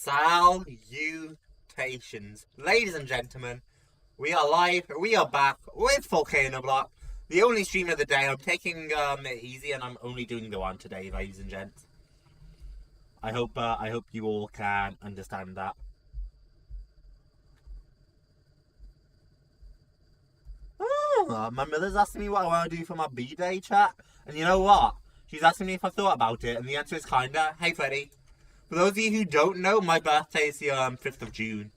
Salutations, ladies and gentlemen. We are live. We are back with Volcano Block, the only stream of the day. I'm taking it easy, and I'm only doing the one today, ladies and gents. I hope you all can understand that. Oh, my mother's asking me what I want to do for my B-Day chat, and you know what? She's asking me if I thought about it, and the answer is kinda. Hey, Freddie. For those of you who don't know, my birthday is the 5th of June.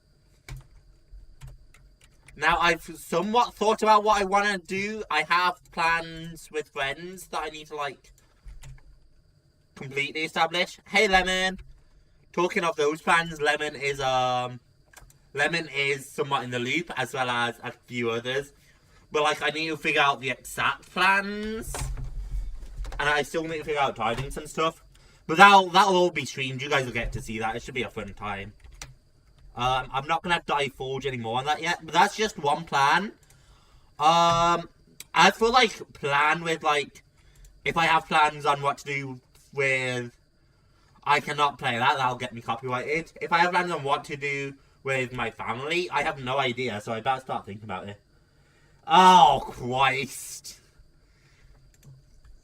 Now, I've somewhat thought about what I want to do. I have plans with friends that I need to, completely establish. Hey, Lemon. Talking of those plans, Lemon is somewhat in the loop, as well as a few others. But, I need to figure out the exact plans. And I still need to figure out timings and stuff. But that'll all be streamed. You guys will get to see that. It should be a fun time. I'm not going to divulge any more on that yet. But that's just one plan. As for, plan with, if I have plans on what to do with... I cannot play that. That'll get me copyrighted. If I have plans on what to do with my family, I have no idea. So I better start thinking about it. Oh, Christ.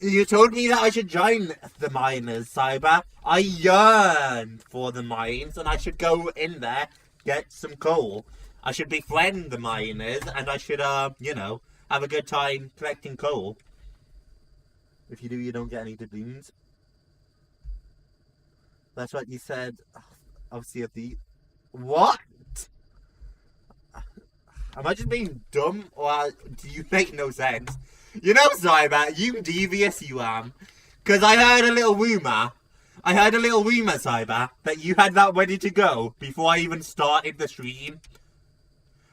You told me that I should join the miners, Cyber. I yearn for the mines, and I should go in there, get some coal. I should befriend the miners, and I should, have a good time collecting coal. If you do, you don't get any doubloons. That's what you said. Obviously, at the... What? Am I just being dumb, or do you make no sense? You know, Cyber, you devious you am. Because I heard a little rumour, Cyber, that you had that ready to go before I even started the stream.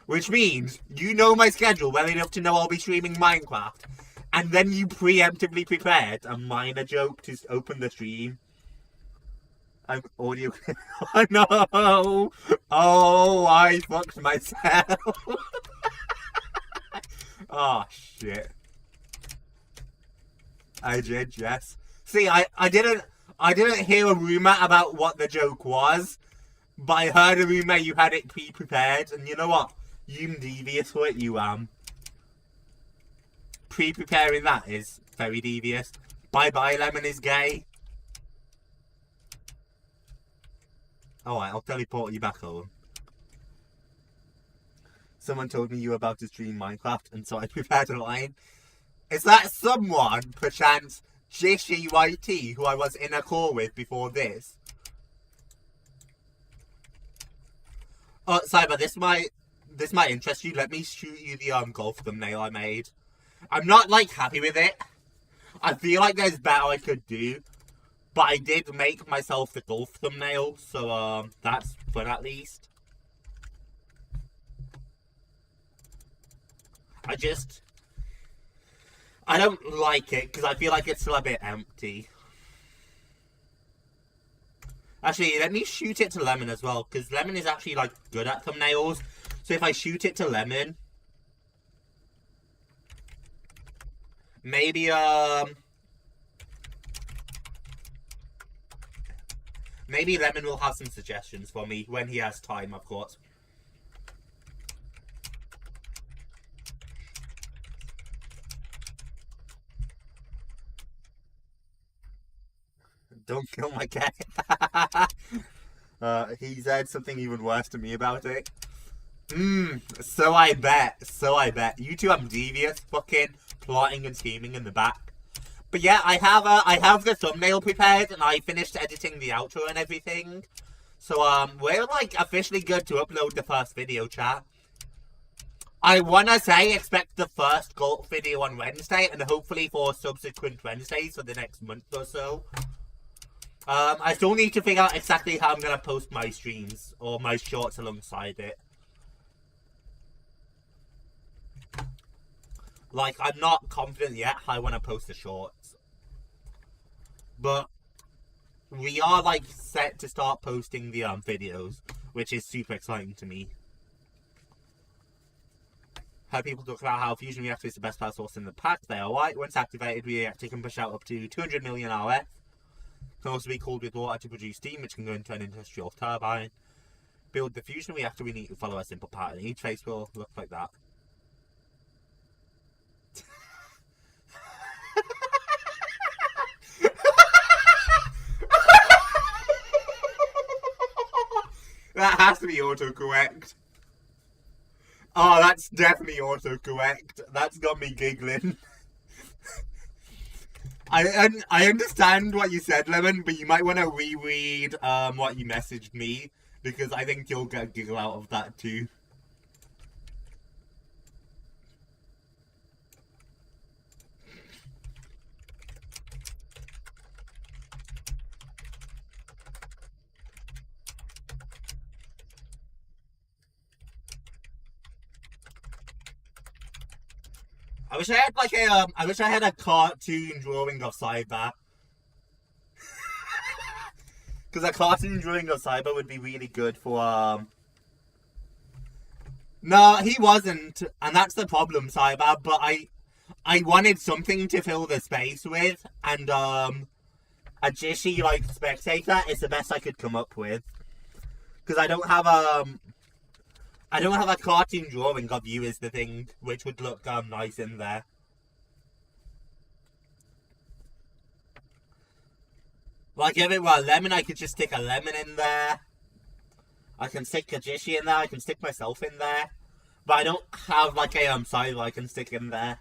Which means, you know my schedule well enough to know I'll be streaming Minecraft. And then you preemptively prepared a minor joke to open the stream. I'm audio... Oh, no! Oh, I fucked myself. Oh, shit. I did, yes. See, I didn't hear a rumour about what the joke was, but I heard a rumour you had it pre-prepared, and you know what? You devious for it, you am. Pre-preparing that is very devious. Bye-bye, Lemon is gay. Alright, I'll teleport you back home. Someone told me you were about to stream Minecraft, and so I prepared a line. Is that someone, perchance, TYTY, who I was in a call with before this? Oh, Cyber, this might interest you. Let me shoot you the golf thumbnail I made. I'm not, happy with it. I feel like there's better I could do. But I did make myself the golf thumbnail, so, that's fun at least. I don't like it, because I feel like it's still a bit empty. Actually, let me shoot it to Lemon as well, because Lemon is actually, good at thumbnails. So if I shoot it to Lemon... Maybe Lemon will have some suggestions for me, when he has time, of course. Don't kill my cat. He said something even worse to me about it. So I bet. You two are devious, fucking plotting and scheming in the back. But yeah, I have the thumbnail prepared, and I finished editing the outro and everything. So, we're, officially good to upload the first video, chat. I wanna say expect the first golf video on Wednesday, and hopefully for subsequent Wednesdays for the next month or so. I still need to figure out exactly how I'm going to post my streams, or my shorts alongside it. I'm not confident yet how I want to post the shorts. But, we are, set to start posting the, videos, which is super exciting to me. Heard people talk about how Fusion Reactor is the best power source in the pack. They are right. Once activated, Reactor can push out up to 200 million RF. Can also be cooled with water to produce steam, which can go into an industrial turbine. Build the fusion reactor, we need to follow a simple pattern. Each phase will look like that. That has to be autocorrect. Oh, that's definitely autocorrect. That's got me giggling. I understand what you said, Lemon, but you might want to reread what you messaged me, because I think you'll get a giggle out of that too. I wish I had like a I wish I had a cartoon drawing of Cyber. Because a cartoon drawing of Cyber would be really good for No, he wasn't, and that's the problem, Cyber, but I wanted something to fill the space with, and a Jishy like spectator is the best I could come up with. Because I don't have a cartoon drawing of you is the thing, which would look nice in there. Like if it were a lemon, I could just stick a lemon in there. I can stick Kajishi in there, I can stick myself in there. But I don't have like a side I can stick in there.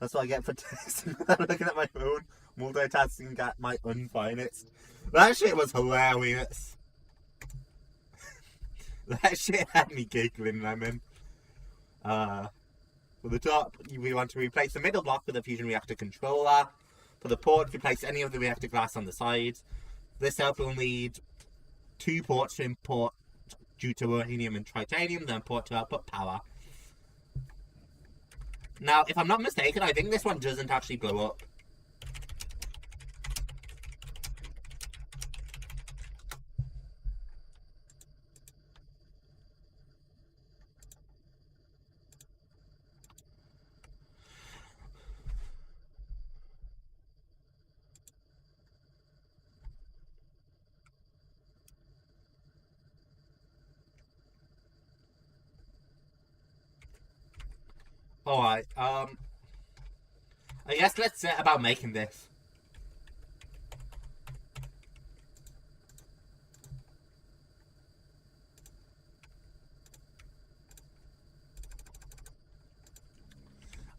That's what I get for texting without looking at my phone. Multitasking at my unfinest. That shit was hilarious. That shit had me giggling, Lemon. For the top, we want to replace the middle block with a fusion reactor controller. For the port, replace any of the reactor glass on the sides. This setup will need 2 ports to import deuterium and titanium, then port to output power. Now, if I'm not mistaken, I think this one doesn't actually blow up. Alright, I guess let's set about making this.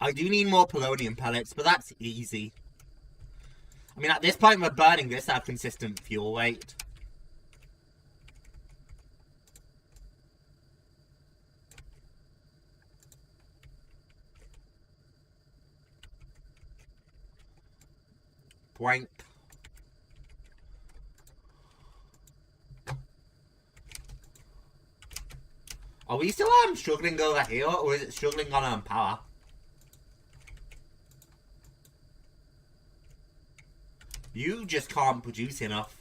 I do need more polonium pellets, but that's easy. I mean, at this point, we're burning this at consistent fuel weight. Blank. Are we still struggling over here, or is it struggling on power? You just can't produce enough.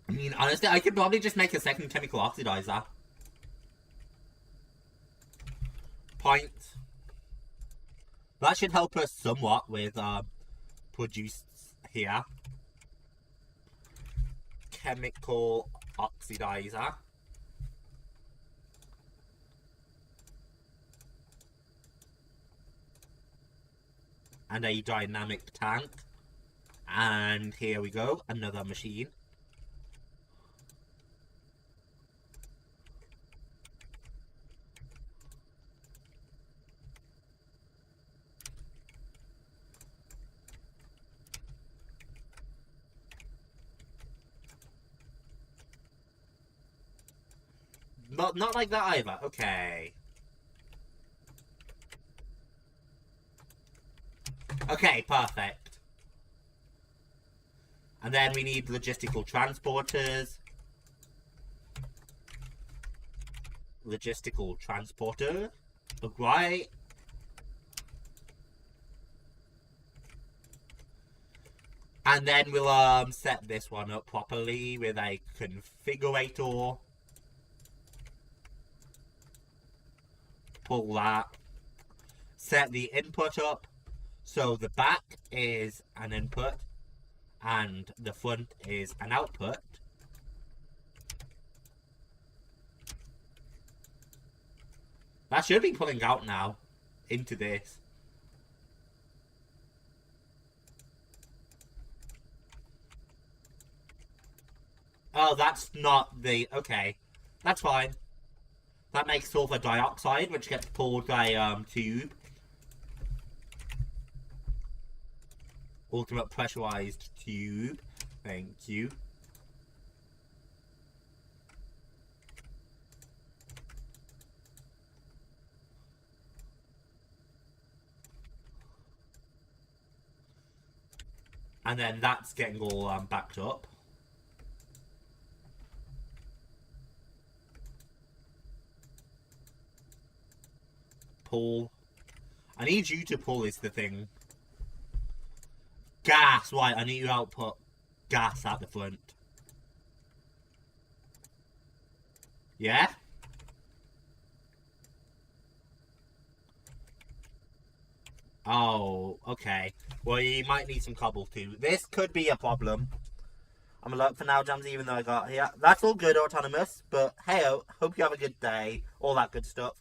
I mean, honestly, I could probably just make a second chemical oxidizer. Point. That should help us somewhat with produce here. Chemical oxidizer. And a dynamic tank. And here we go, another machine. Not like that either. Okay. Okay, perfect. And then we need logistical transporters. Logistical transporter. Right. And then we'll set this one up properly with a configurator. pull that. Set the input up so the back is an input and the front is an output. That should be pulling out now into this. Oh, that's not the... Okay. That's fine. That makes sulfur dioxide, which gets pulled by tube. Ultimate pressurized tube. Thank you. And then that's getting all backed up. Pull. I need you to pull is the thing. Gas, right, I need you to output gas at the front. Yeah? Oh, okay. Well, you might need some cobble too. This could be a problem. I'm alert for now, Jams, even though I got here. That's all good, Autonomous. But, hey, hope you have a good day. All that good stuff.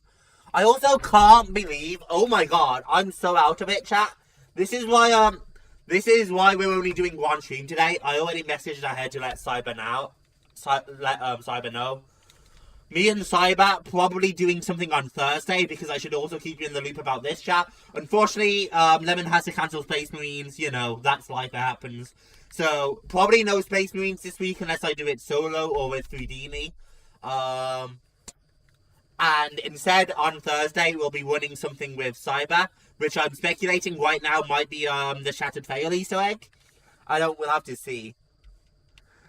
I also can't believe... Oh my god, I'm so out of it, chat. This is why we're only doing one stream today. I already messaged ahead to let Cyber know. Cyber know. Me and Cyber probably doing something on Thursday because I should also keep you in the loop about this, chat. Unfortunately, Lemon has to cancel Space Marines. You know, that's life, it happens. So, probably no Space Marines this week unless I do it solo or with 3D. And instead, on Thursday, we'll be running something with Cyber, which I'm speculating right now might be the Shattered Fail Easter egg. We'll have to see.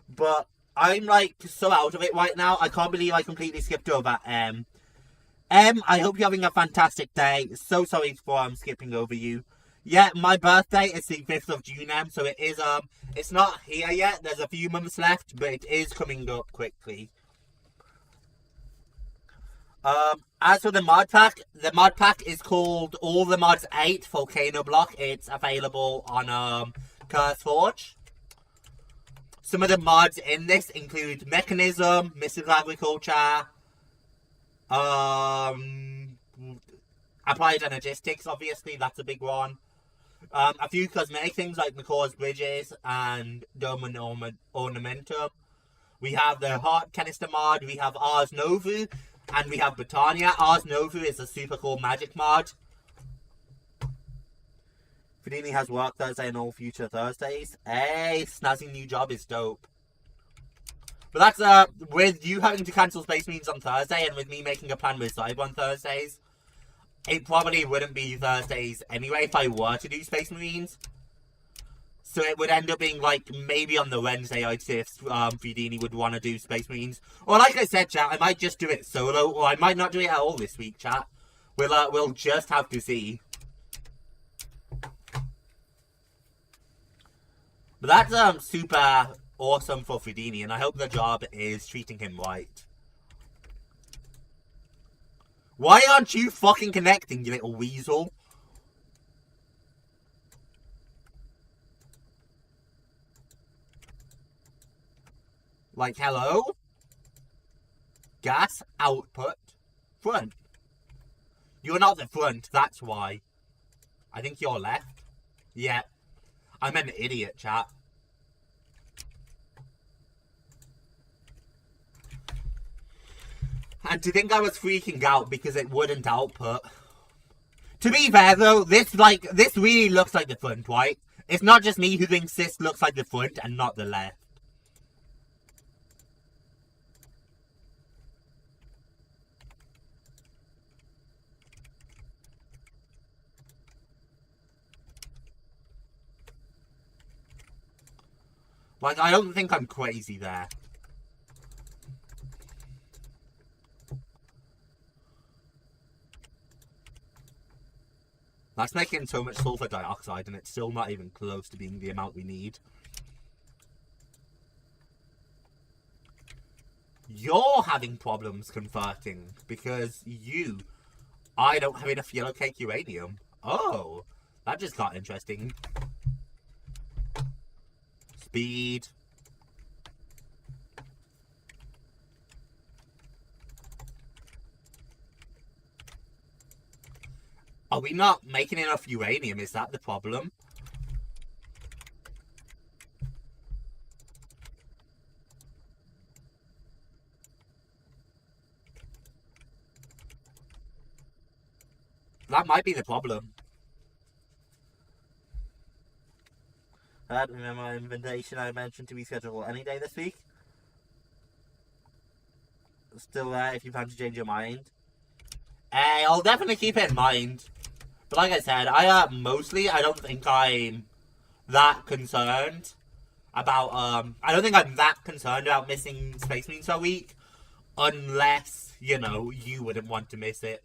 But I'm like so out of it right now. I can't believe I completely skipped over M. I hope you're having a fantastic day. So sorry for skipping over you. Yeah, my birthday is the 5th of June, so it is it's not here yet. There's a few months left, but it is coming up quickly. As for the mod pack is called All the Mods 8 Volcano block. It's available on CurseForge. Some of the mods in this include Mechanism, Missile Agriculture, Applied Energistics, obviously, that's a big one. A few cosmetic things like McCaw's Bridges and Dome and Ornamentum. We have the Heart Canister mod, we have Ars Novu, and we have Britannia. Ars Novu is a super cool magic mod. Fidini has work Thursday and all future Thursdays. Hey, snazzy new job is dope. But that's, with you having to cancel Space Marines on Thursday and with me making a plan with Cyber on Thursdays, it probably wouldn't be Thursdays anyway if I were to do Space Marines. So it would end up being, like, maybe on the Wednesday, I'd say, if Fidini would want to do Space Marines. Or like I said, chat, I might just do it solo, or I might not do it at all this week, chat. We'll just have to see. But that's super awesome for Fidini, and I hope the job is treating him right. Why aren't you fucking connecting, you little weasel? Like, hello? Gas output front. You're not the front, that's why. I think you're left. Yeah. I'm an idiot, chat. And to think I was freaking out because it wouldn't output. To be fair though, this really looks like the front, right? It's not just me who thinks this looks like the front and not the left. Like, I don't think I'm crazy there. That's making so much sulfur dioxide and it's still not even close to being the amount we need. You're having problems converting because you I don't have enough yellow cake uranium. Oh, that just got interesting. Speed. Are we not making enough uranium? Is that the problem? That might be the problem. Remember my invitation I mentioned to be scheduled any day this week? Still there if you plan to change your mind. Hey, I'll definitely keep it in mind. But like I said, I don't think I'm that concerned about, I don't think I'm that concerned about missing Space Marines a week. Unless, you know, you wouldn't want to miss it.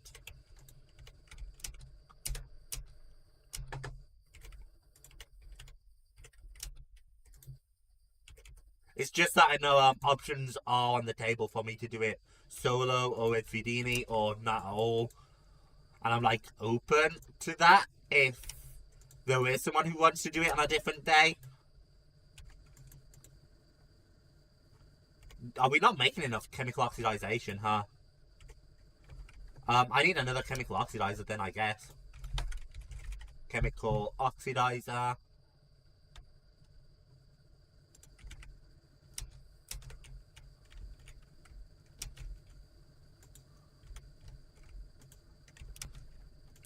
It's just that I know options are on the table for me to do it solo or with Vidini or not at all. And I'm like open to that if there is someone who wants to do it on a different day. Are we not making enough chemical oxidization, huh? I need another chemical oxidizer then, I guess. Chemical oxidizer.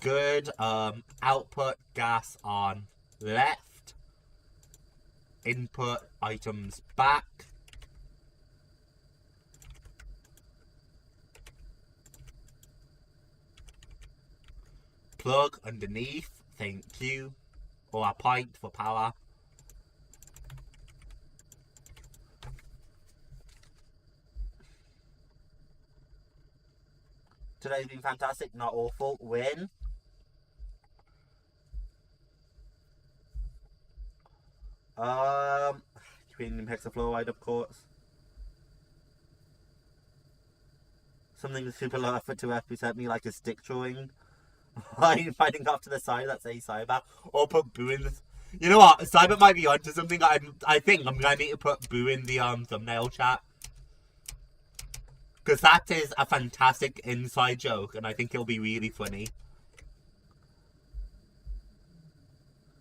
Good. Output gas on left. Input items back. Plug underneath. Thank you. Or a pint for power. Today's been fantastic, not awful. Win. Uranium hexafluoride, of course. Something super low effort to represent me like a stick drawing. I'm fighting off to the side, that's a cyber. Or put Boo in the... You know what? Cyber might be onto something. I think I'm going to need to put Boo in the thumbnail chat. Because that is a fantastic inside joke, and I think it'll be really funny.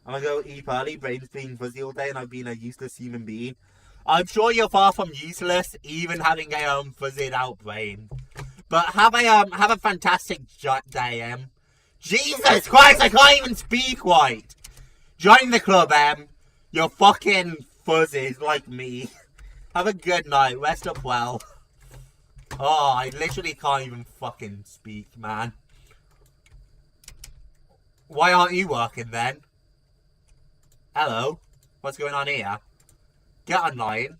I'm gonna go eat early, brain's been fuzzy all day, and I've been a useless human being. I'm sure you're far from useless, even having a fuzzied out brain. But have a fantastic day, Jesus Christ, I can't even speak right. Join the club, You're fucking fuzzies like me. Have a good night. Rest up well. Oh, I literally can't even fucking speak, man. Why aren't you working then? Hello? What's going on here? Get online.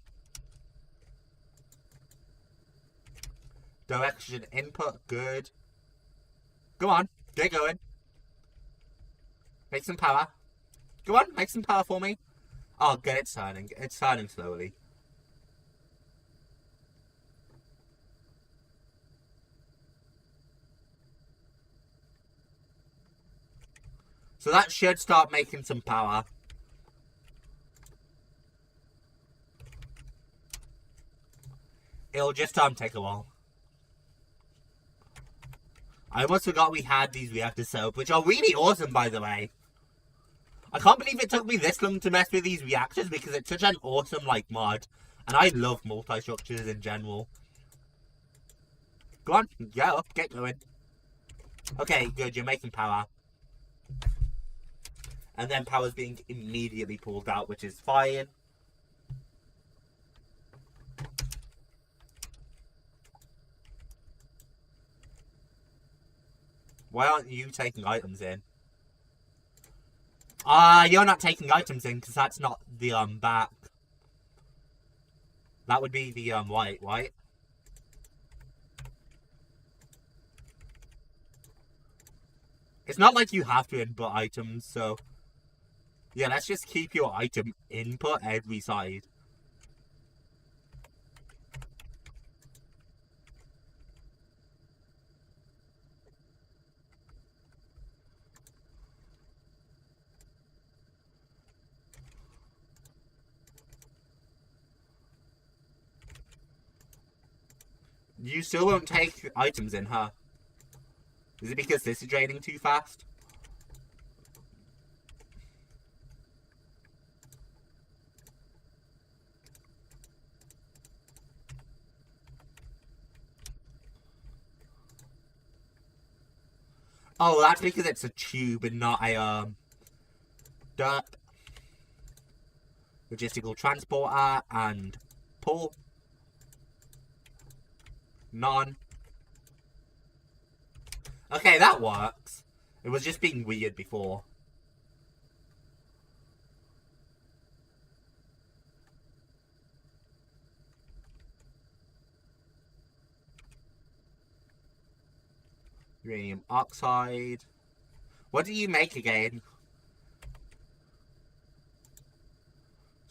Direction input, good. Go on, get going. Make some power. Go on, make some power for me. Oh, good, it's turning. It's turning slowly. So that should start making some power. It'll just take a while. I almost forgot we had these reactor soap, which are really awesome, by the way. I can't believe it took me this long to mess with these reactors because it's such an awesome, like, mod. And I love multi-structures in general. Go on, get up, get going. Okay, good, you're making power. And then power's being immediately pulled out, which is fine. Why aren't you taking items in? You're not taking items in because that's not the back. That would be the white, right? It's not like you have to input items, so yeah, let's just keep your item input every side. You still won't take items in, huh? Is it because this is draining too fast? Oh, that's because it's a tube and not a, dirt. Logistical transporter and pull. None. Okay, that works. It was just being weird before. Uranium oxide. What do you make again?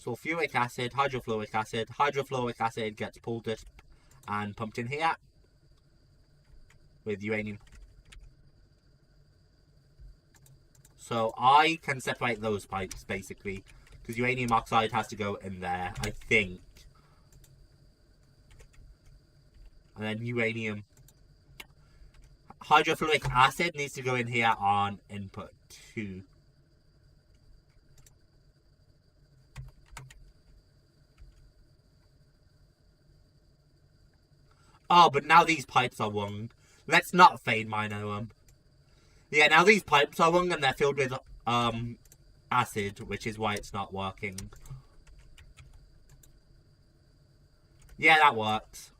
Sulfuric acid, hydrofluoric acid. Hydrofluoric acid gets pulled up and pumped in here with uranium. So I can separate those pipes basically, because uranium oxide has to go in there, I think. And then uranium. Hydrofluoric acid needs to go in here on input 2. Oh, but now these pipes are wrong. Let's not fade miner them. Yeah, now these pipes are wrong and they're filled with acid, which is why it's not working. Yeah, that works.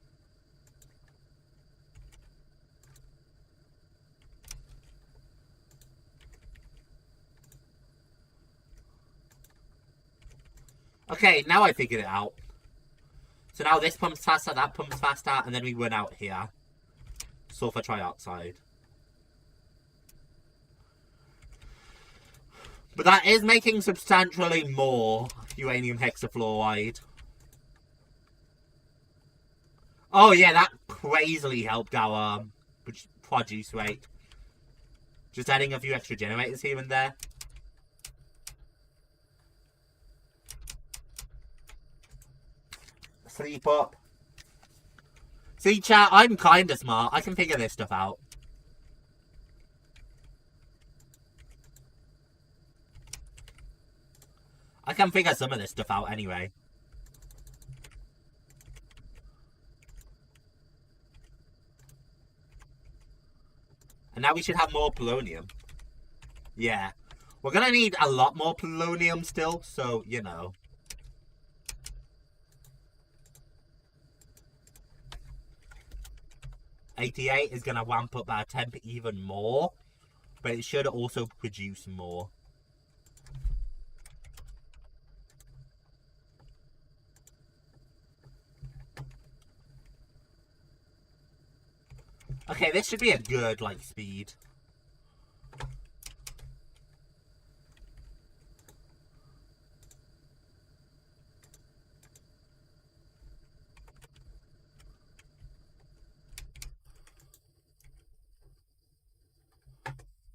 Okay, now I figured it out. So now this pumps faster, that pumps faster, and then we run out here. Sulfur trioxide. But that is making substantially more uranium hexafluoride. Oh yeah, that crazily helped our produce rate. Just adding a few extra generators here and there. Sleep up. See, chat, I'm kinda smart. I can figure this stuff out. I can figure some of this stuff out anyway. And now we should have more polonium. Yeah. We're gonna need a lot more polonium still, so, you know. AT8 is going to ramp up our temp even more, but it should also produce more. Okay, this should be a good, like, speed.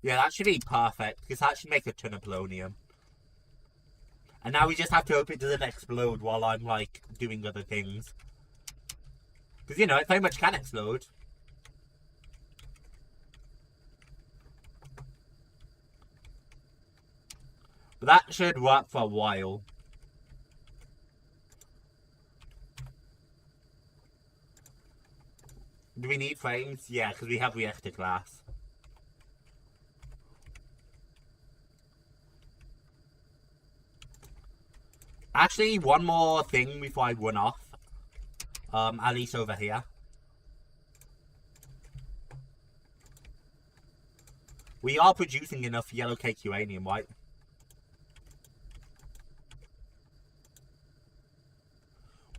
Yeah, that should be perfect, because that should make a ton of polonium. And now we just have to hope it doesn't explode while I'm, like, doing other things. Because, you know, it very much can explode. But that should work for a while. Do we need frames? Yeah, because we have reactor glass. Actually, one more thing before I run off. At least over here. We are producing enough yellow cake uranium, right?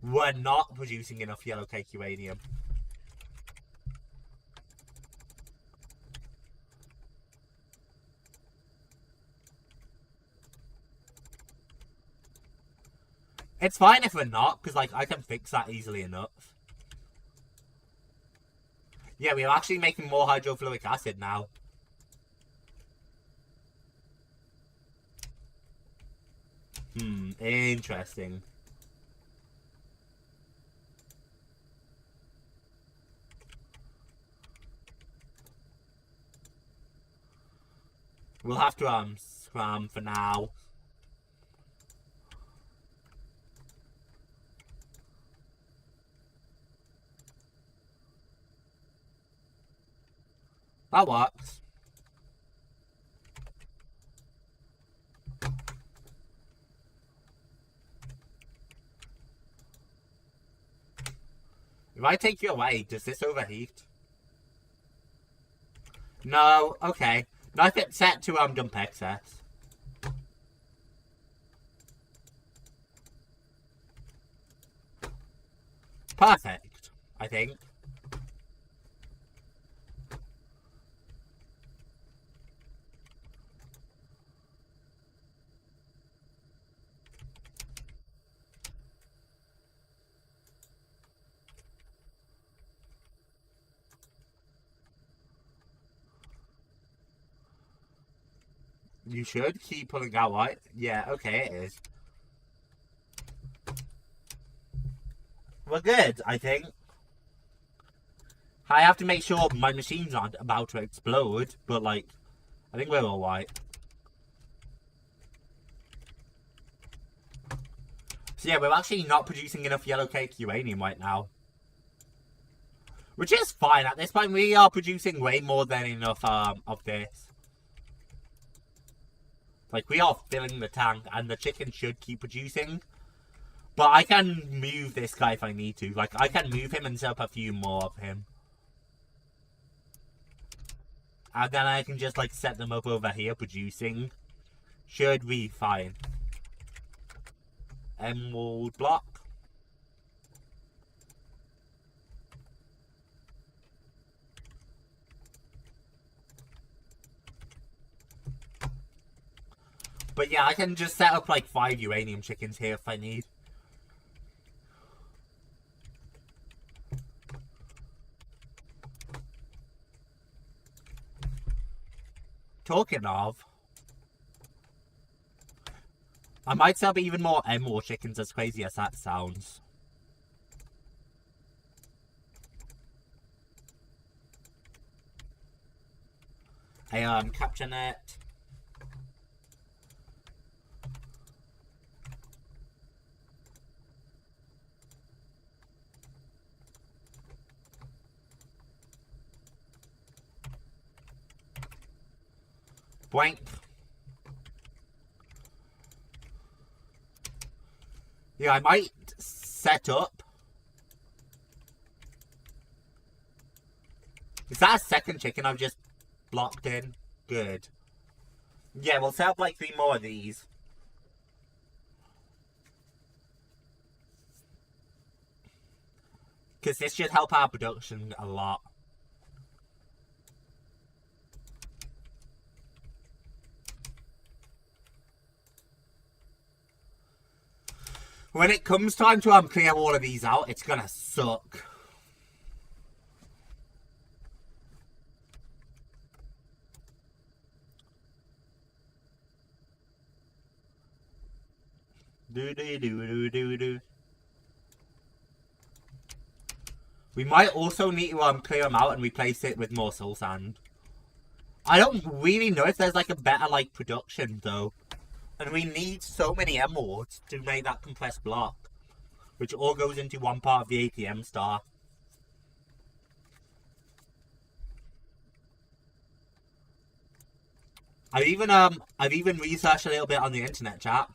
We're not producing enough yellow cake uranium. It's fine if we're not, because, like, I can fix that easily enough. Yeah, we're actually making more hydrofluoric acid now. Interesting. We'll have to scram for now. That works. If I take you away, does this overheat? No, okay. Knife it set to dump excess. Perfect, I think. You should keep pulling out white. Yeah, okay, it is. We're good, I think. I have to make sure my machines aren't about to explode, but like, I think we're all right. So yeah, we're actually not producing enough yellow cake uranium right now. Which is fine. At this point, we are producing way more than enough of this. Like, we are filling the tank, and the chicken should keep producing. But I can move this guy if I need to. Like, I can move him and set up a few more of him. And then I can just, like, set them up over here producing. Should be fine. Emerald block. But yeah, I can just set up like 5 uranium chickens here if I need. Talking of, I might set up even more emerald chickens, as crazy as that sounds. A capture net. Blank. Yeah, I might set up. Is that a second chicken I've just blocked in? Good. Yeah, we'll set up like 3 more of these. Because this should help our production a lot. When it comes time to clear all of these out, it's gonna suck. Do. We might also need to clear them out and replace it with more soul sand. I don't really know if there's like a better like production though. And we need so many emeralds to make that compressed block, which all goes into one part of the ATM star. I've even researched a little bit on the internet, chat.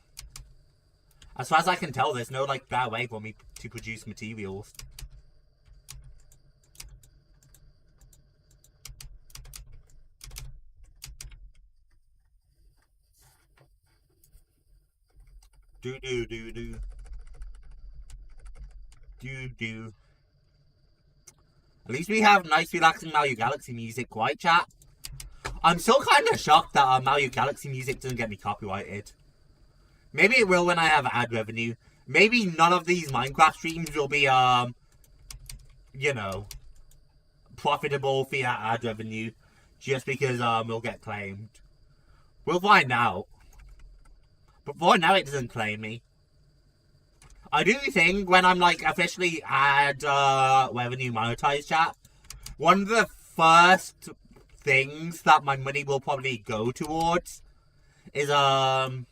As far as I can tell, there's no like better way for me to produce materials. Do. At least we have nice relaxing Mario Galaxy music, right chat? I'm still kind of shocked that Mario Galaxy music doesn't get me copyrighted. Maybe it will when I have ad revenue. Maybe none of these Minecraft streams will be, you know, profitable via ad revenue just because we'll get claimed. We'll find out. But for now, it doesn't claim me. I do think when I'm like officially ad revenue monetized, chat, one of the first things that my money will probably go towards is one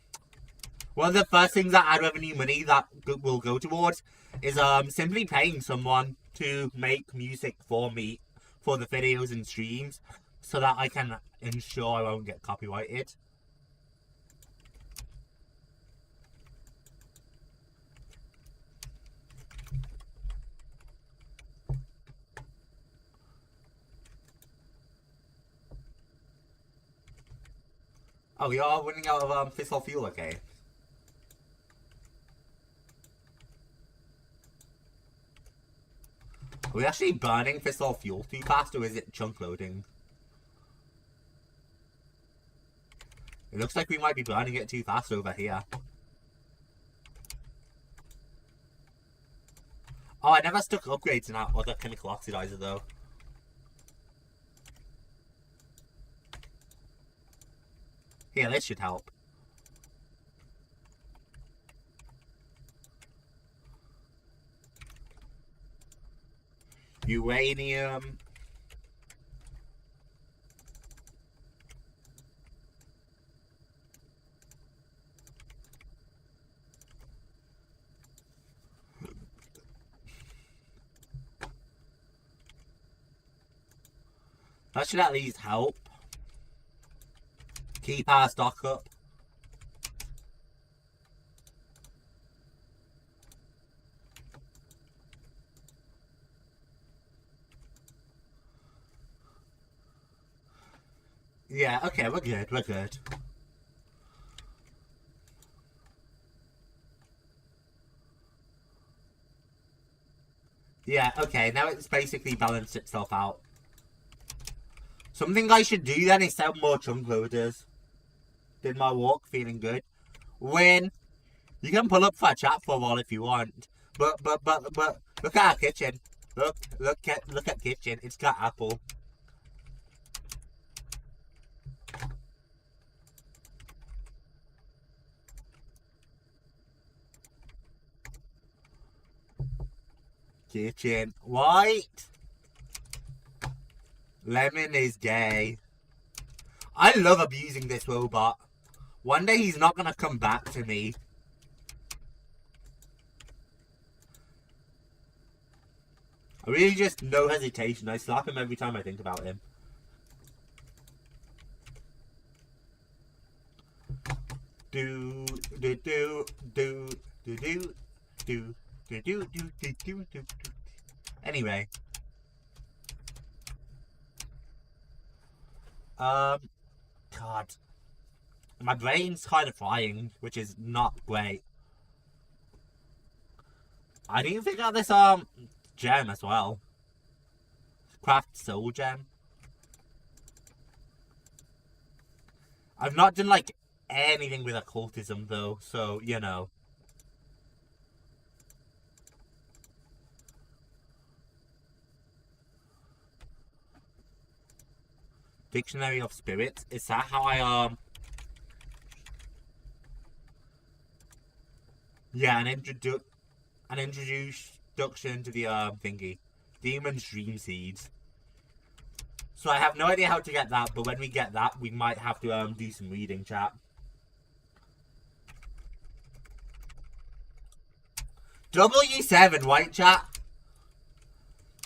of the first things that ad revenue money that will go towards is simply paying someone to make music for me for the videos and streams so that I can ensure I won't get copyrighted. Oh, we are running out of fissile fuel, okay. Are we actually burning fissile fuel too fast, or is it chunk loading? It looks like we might be burning it too fast over here. Oh, I never stuck upgrades in our other chemical oxidizer though. Here, this should help. Uranium. That should at least help. Keep our stock up. Yeah, okay, we're good, we're good. Yeah, okay, now it's basically balanced itself out. Something I should do then is sell more chunk loaders. Did my walk, feeling good. Win. You can pull up for a chat for a while if you want. But look at our kitchen. Look at kitchen. It's got apple. Kitchen. White. Lemon is gay. I love abusing this robot. One day he's not gonna come back to me. I really just, no hesitation. I slap him every time I think about him. Do do do do do do do do do do do do do. Anyway. God. My brain's kind of frying, which is not great. I need to figure out this gem as well. Craft soul gem. I've not done like anything with occultism though, so you know. Dictionary of Spirits. Is that how I yeah, an introduction to the thingy. Demon's Dream Seeds. So I have no idea how to get that, but when we get that, we might have to do some reading, chat. W7, white chat.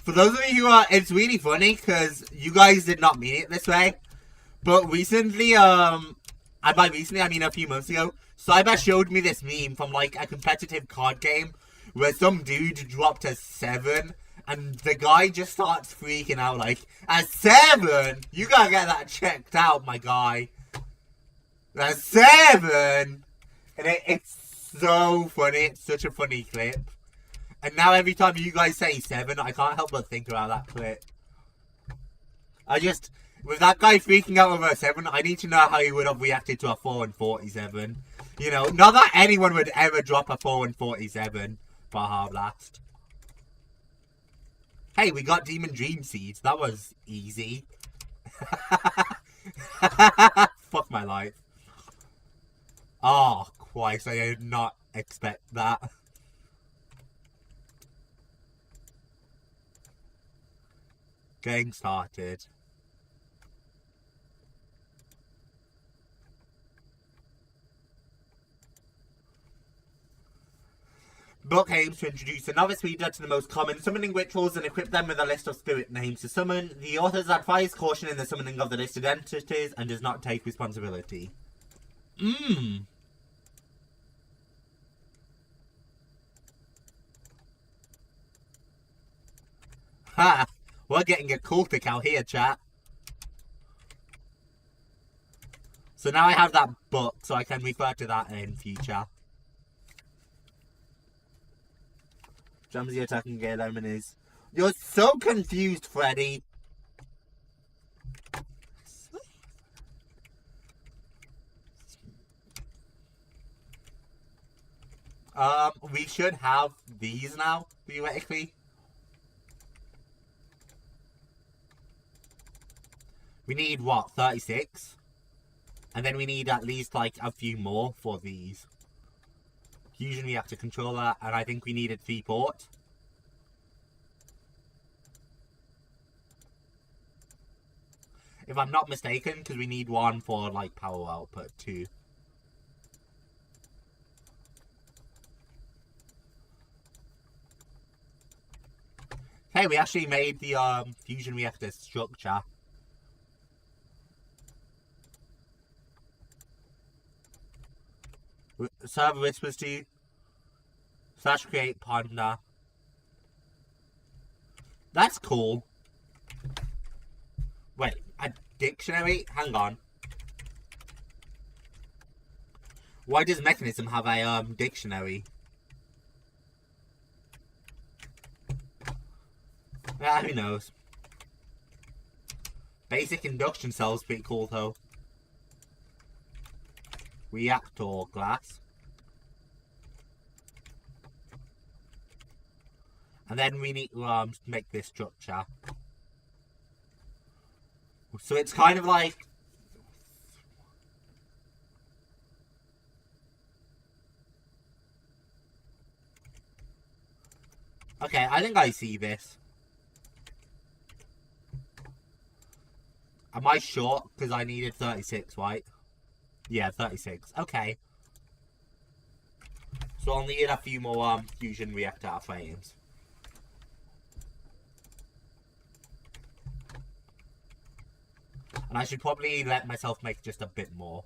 For those of you who it's really funny because you guys did not mean it this way. But recently, and by recently I mean a few months ago, Cyber showed me this meme from like a competitive card game where some dude dropped a 7 and the guy just starts freaking out like, a 7? You gotta get that checked out, my guy. A 7? And it's so funny. It's such a funny clip. And now every time you guys say 7, I can't help but think about that clip. With that guy freaking out over a 7, I need to know how he would have reacted to a 4 and 47. You know, not that anyone would ever drop a 4 and 47 for a hard blast. Hey, we got Demon Dream Seeds. That was easy. Fuck my life. Oh, Christ, I did not expect that. Getting started. book aims to introduce a novice reader to the most common summoning rituals and equip them with a list of spirit names to summon. The authors advise caution in the summoning of the listed entities and does not take responsibility. Ha! We're getting a cultic out here, chat. So now I have that book, so I can refer to that in future. Jumsy attacking gay lemonies. You're so confused, Freddy. We should have these now, theoretically. We need, what, 36? And then we need at least, like, a few more for these. Fusion reactor controller, and I think we needed 3 ports. If I'm not mistaken, because we need 1 for, like, power output, too. Hey, we actually made the, fusion reactor structure. Server whispers to you. / create panda. That's cool. Wait, a dictionary? Hang on. Why does Mechanism have a dictionary? Yeah, who knows. Basic induction cells pretty cool though. Reactor glass. And then we need to make this structure. So it's kind of like... Okay, I think I see this. Am I short? Because I needed 36, right? Yeah, 36. Okay. So I'll need a few more fusion reactor frames. And I should probably let myself make just a bit more.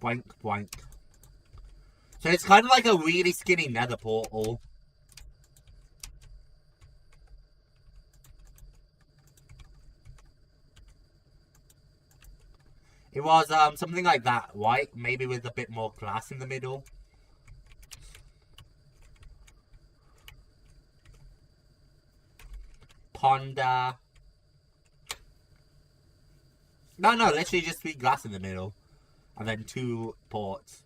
Boink, boink. So it's kind of like a really skinny nether portal. It was something like that, right? Maybe with a bit more glass in the middle. Ponder. No, literally just 3 glass in the middle. And then 2 ports.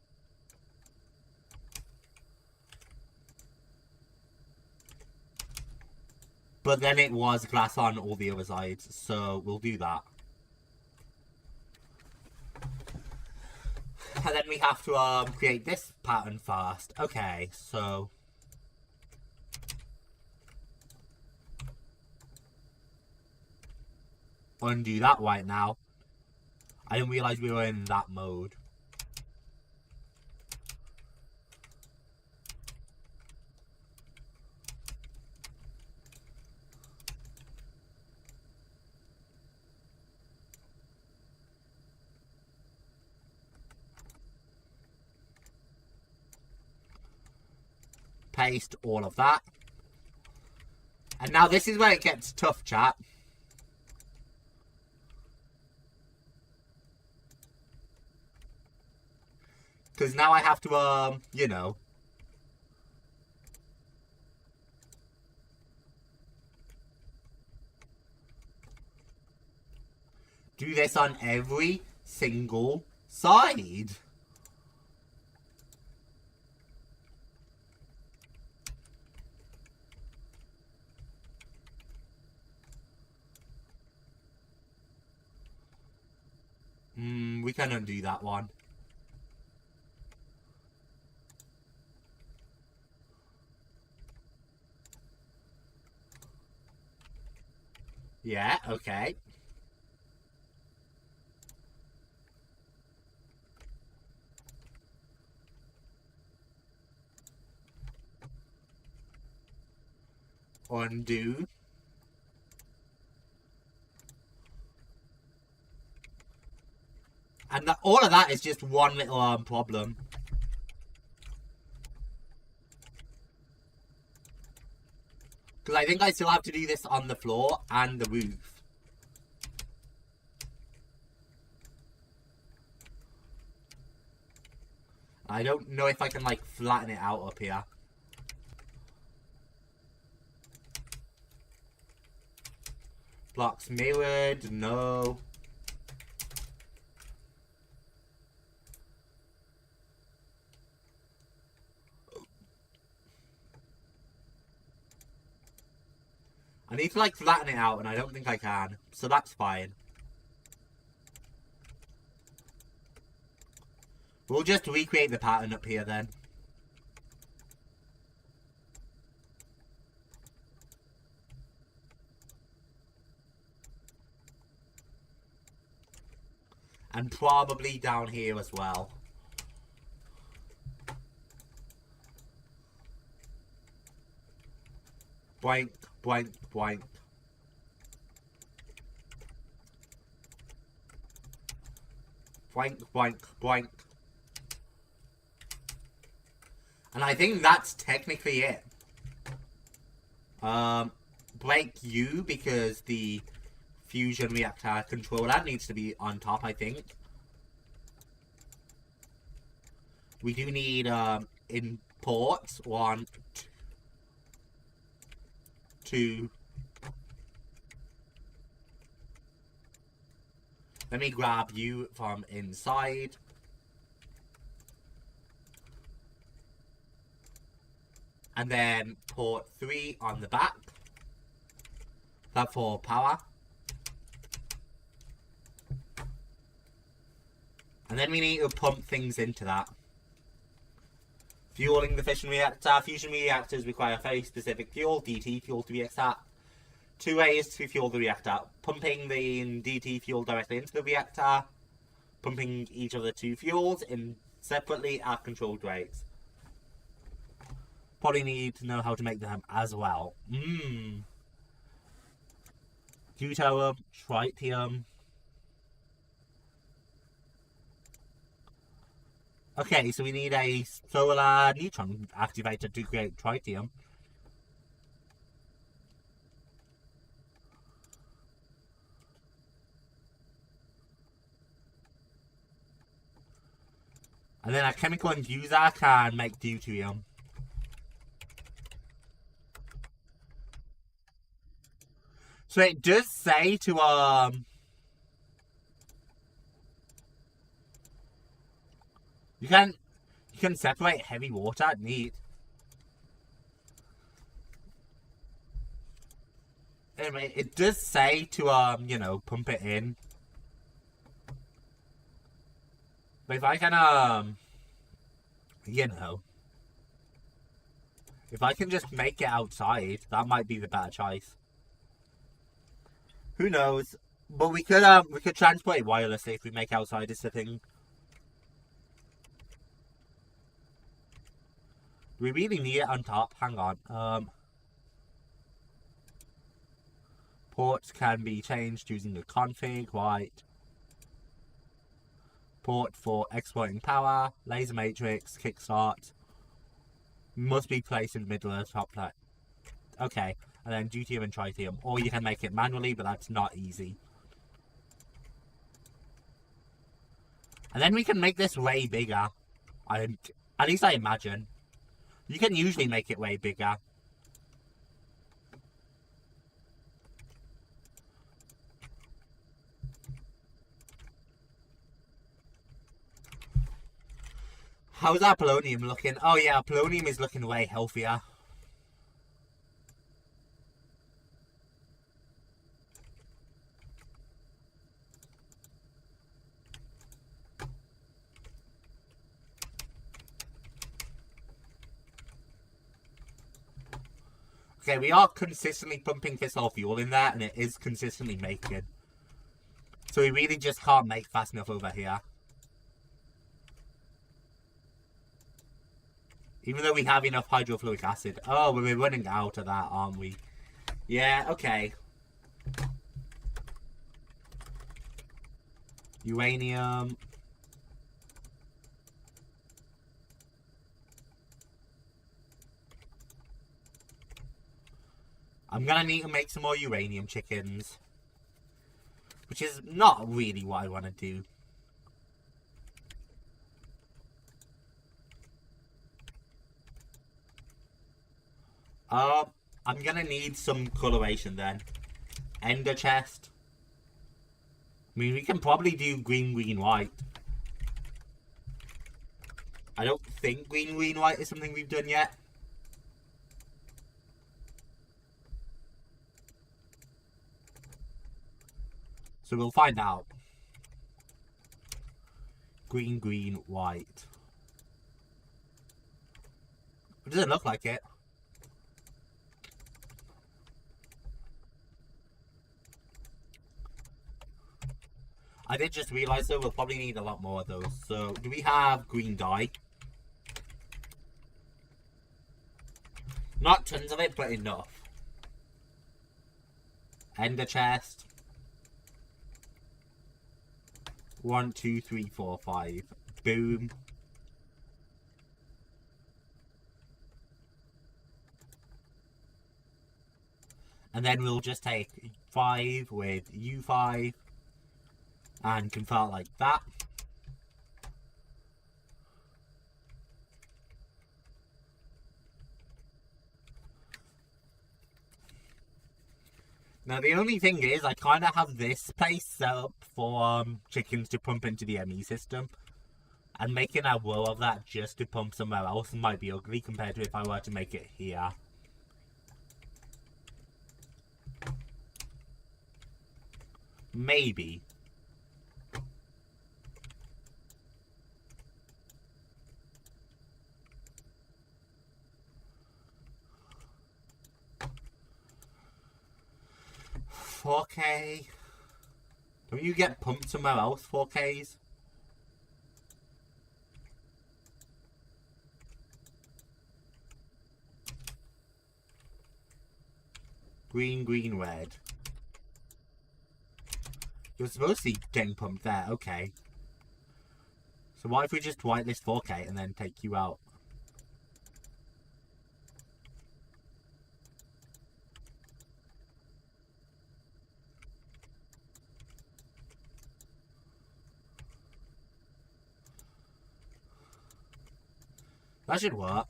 But then it was glass on all the other sides, so we'll do that. And then we have to create this pattern first. Okay, so... undo that right now. I didn't realise we were in that mode. Paste all of that. And now this is where it gets tough, chat. Because now I have to, you know. Do this on every single side. We can undo that one. Yeah, okay. undo. And all of that is just one little problem. Because I think I still have to do this on the floor and the roof. I don't know if I can, like, flatten it out up here. Blocks mirrored, no. I need to, like, flatten it out, and I don't think I can. So that's fine. We'll just recreate the pattern up here, then. And probably down here as well. Boink, boink, boink. Boink, boink, boink. And I think that's technically it. Break U because the fusion reactor controller needs to be on top, I think. We do need imports 1, 2. Let me grab you from inside. And then port 3 on the back. That's for power. And then we need to pump things into that. Fueling the fission reactor. Fusion reactors require very specific fuel, DT fuel, to be exact. 2 ways to fuel the reactor. Pumping the DT fuel directly into the reactor. Pumping each of the 2 fuels in separately at controlled rates. Probably need to know how to make them as well. Deuterium, tritium. Okay, so we need a solar neutron activator to create tritium. And then a chemical infuser can make deuterium. So it does say to, You can separate heavy water, neat. Anyway, it does say to, you know, pump it in. But if I can, you know, if I can just make it outside, that might be the better choice. Who knows? But we could transport it wirelessly if we make outside is the thing. We really need it on top. Hang on. Ports can be changed using the config, right? Port for exporting power, laser matrix, kickstart. Must be placed in the middle of the top plate. Okay, and then deuterium and tritium. Or you can make it manually, but that's not easy. And then we can make this way bigger. At least I imagine. You can usually make it way bigger. How's our polonium looking? Oh yeah, polonium is looking way healthier. Okay, we are consistently pumping fissile fuel in there, and it is consistently making. So we really just can't make fast enough over here. Even though we have enough hydrofluoric acid. Oh, we're running out of that, aren't we? Yeah, okay. Uranium. I'm gonna need to make some more uranium chickens. Which is not really what I want to do. I'm gonna need some coloration then. Ender chest. I mean, we can probably do green, green, white. I don't think green, green, white is something we've done yet. So we'll find out. Green, green, white. It doesn't look like it. I did just realise though, we'll probably need a lot more of those. So, do we have green dye? Not tons of it, but enough. Ender chest. 1, 2, 3, 4, 5. Boom. And then we'll just take 5 with U5 and convert like that. Now the only thing is, I kind of have this place set up for chickens to pump into the ME system. And making a row of that just to pump somewhere else might be ugly compared to if I were to make it here. Maybe. $4K. Don't you get pumped somewhere else, 4Ks? Green, green, red. You're supposed to be getting pumped there, okay. So what if we just whitelist 4K and then take you out? That should work.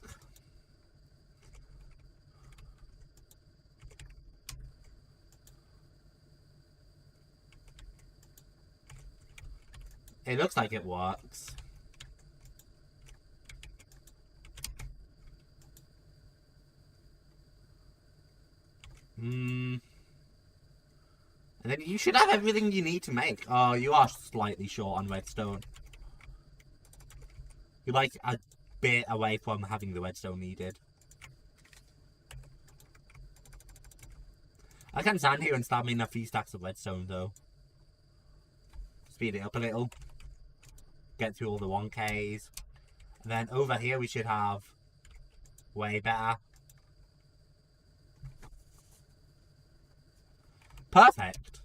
It looks like it works. And then you should have everything you need to make. Oh, you are slightly short on redstone. You're like a bit away from having the redstone needed. I can stand here and stab me in a few stacks of redstone though. Speed it up a little. Get through all the 1Ks. And then over here we should have way better. Perfect.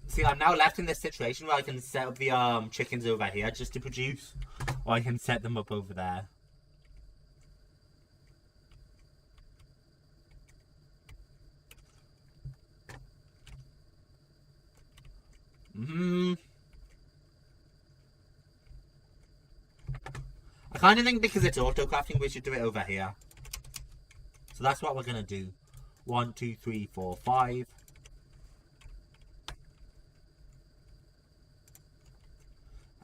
See, I'm now left in this situation where I can set up the chickens over here just to produce. Or I can set them up over there. I kind of think because it's auto-crafting, we should do it over here. So that's what we're going to do. 1, 2, 3, 4, 5.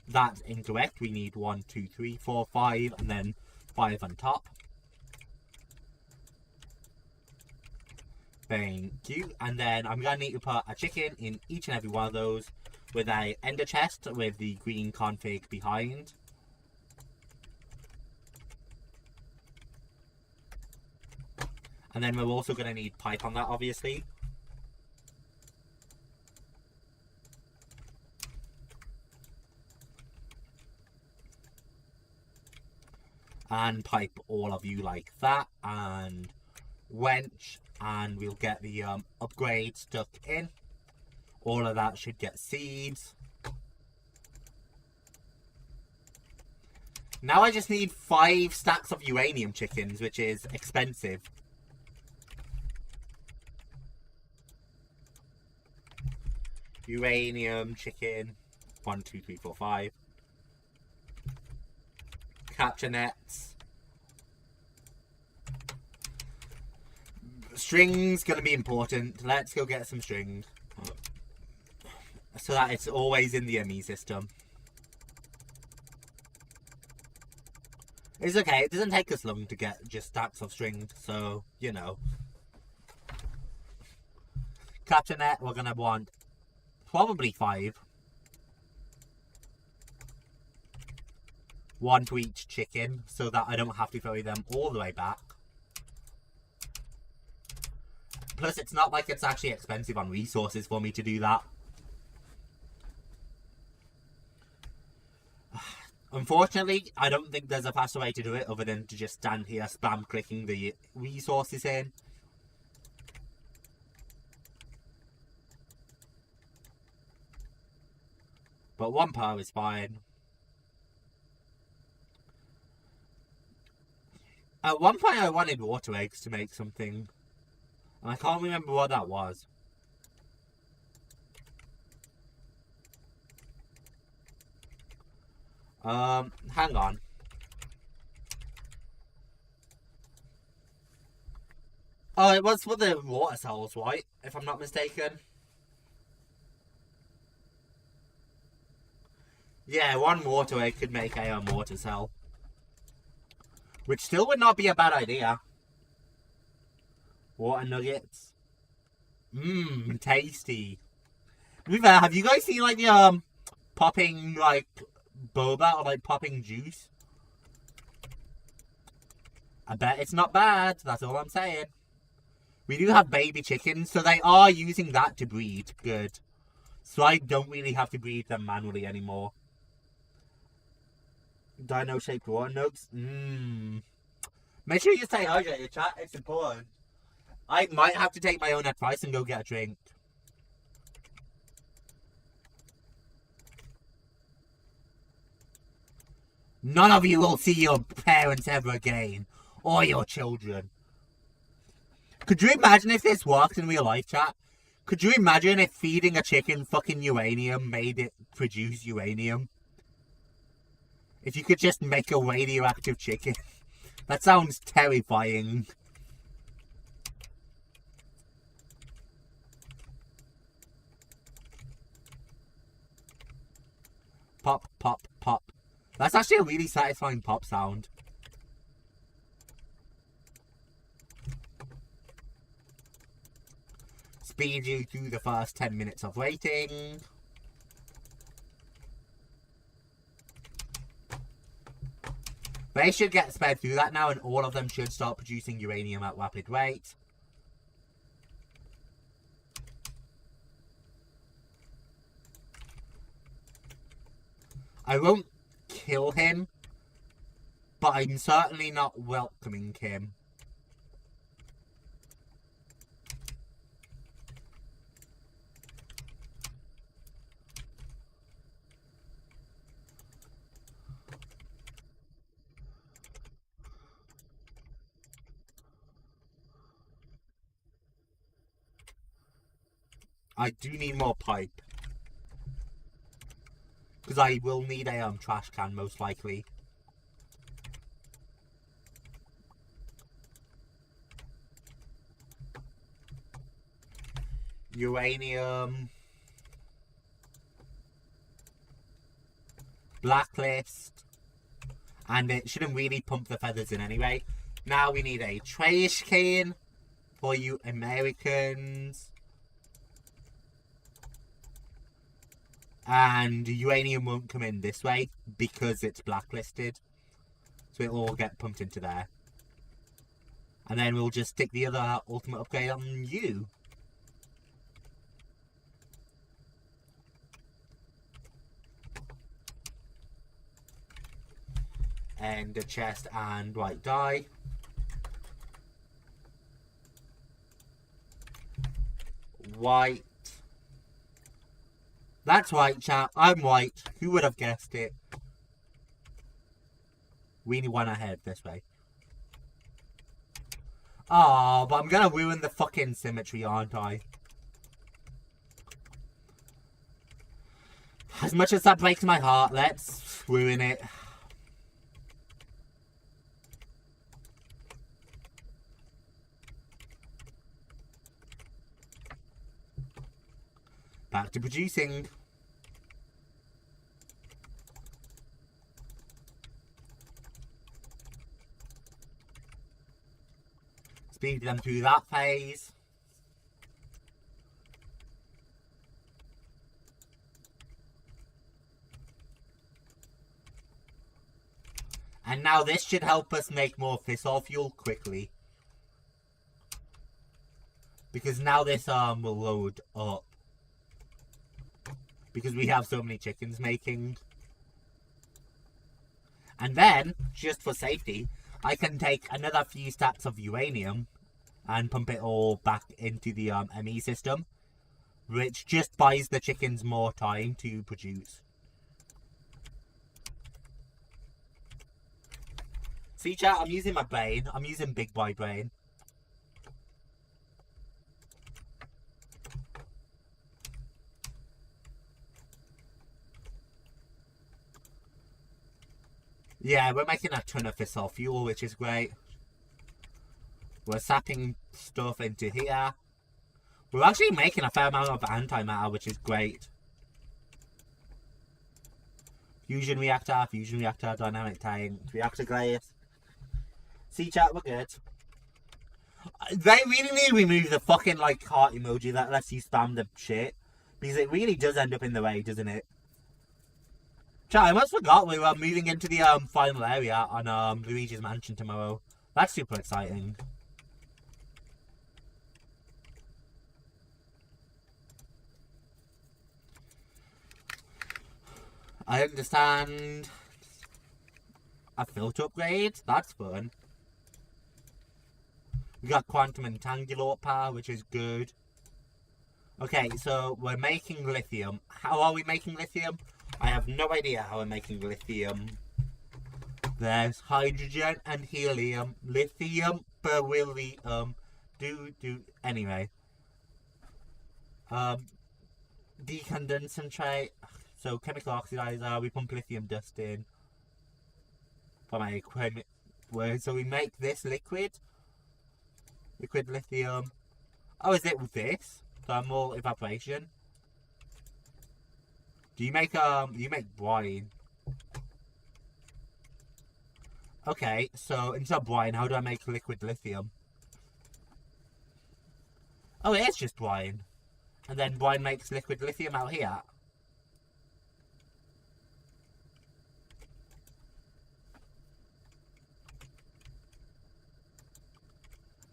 That's incorrect. We need 1, 2, 3, 4, 5, and then 5 on top. Thank you. And then I'm going to need to put a chicken in each and every one of those with a ender chest with the green config behind. And then we're also going to need pipe on that, obviously. And pipe all of you like that. And wench. And we'll get the upgrade stuck in. All of that should get seeds. Now I just need 5 stacks of uranium chickens, which is expensive. Uranium chicken. 1, 2, 3, 4, 5. Capture nets. String's gonna be important. Let's go get some string. So that it's always in the ME system. It's okay, it doesn't take us long to get just stacks of string, so, you know. Capture net, we're gonna want probably 5. 1 to each chicken, so that I don't have to carry them all the way back. Plus, it's not like it's actually expensive on resources for me to do that. Unfortunately, I don't think there's a faster way to do it other than to just stand here spam clicking the resources in. But 1 per is fine. At one point I wanted water eggs to make something. And I can't remember what that was. Hang on. Oh, it was for the water cells, right? If I'm not mistaken. Yeah, 1 water egg could make a water cell. Which still would not be a bad idea. Water nuggets. Mmm, tasty. Have you guys seen like the popping like boba or like popping juice? I bet it's not bad, that's all I'm saying. We do have baby chickens, so they are using that to breed. Good. So I don't really have to breed them manually anymore. Dino shaped water nugs. Make sure you stay hydrated, chat. It's important. I might have to take my own advice and go get a drink. None of you will see your parents ever again. Or your children. Could you imagine if this worked in real life, chat? Could you imagine if feeding a chicken fucking uranium made it produce uranium? If you could just make a radioactive chicken. That sounds terrifying. Pop, pop, pop. That's actually a really satisfying pop sound. Speed you through the first 10 minutes of waiting. They should get sped through that now, and all of them should start producing uranium at rapid rate. I won't kill him, but I'm certainly not welcoming him. I do need more pipe. Because I will need a trash can, most likely. Uranium. Blacklist. And it shouldn't really pump the feathers in anyway. Now we need a trash can for you Americans. And uranium won't come in this way because it's blacklisted. So it'll all get pumped into there. And then we'll just stick the other ultimate upgrade on you. and a chest and white dye. White. That's white, chat. I'm white. Who would have guessed it? We need one ahead this way. Oh, but I'm gonna ruin the fucking symmetry, aren't I? As much as that breaks my heart, let's ruin it. Back to producing. Speed them through that phase. And now this should help us make more fissile fuel quickly. Because now this will load up. Because we have so many chickens making. And then, just for safety, I can take another few stacks of uranium and pump it all back into the ME system, which just buys the chickens more time to produce. See, chat, I'm using my brain. I'm using big boy brain. Yeah, we're making a ton of fissile fuel, which is great. We're sapping stuff into here. We're actually making a fair amount of antimatter, which is great. Fusion reactor, dynamic tank, reactor glaze. See, chat, we're good. They really need to remove the fucking, like, heart emoji that lets you spam the shit. Because it really does end up in the way, doesn't it? Chat, I almost forgot we were moving into the final area on Luigi's Mansion tomorrow. That's super exciting. I understand. A filter upgrade? That's fun. We got quantum entanglement power, which is good. Okay, so we're making lithium. How are we making lithium? I have no idea how we're making lithium. There's hydrogen and helium. Lithium, beryllium. Anyway. Decondensentrate. So chemical oxidizer. We pump lithium dust in. For my equipment. So we make this liquid. Liquid lithium. Oh, is it with this? Thermal evaporation. Do you make brine? Okay, so instead of brine, how do I make liquid lithium? Oh, it is just brine. And then brine makes liquid lithium out here.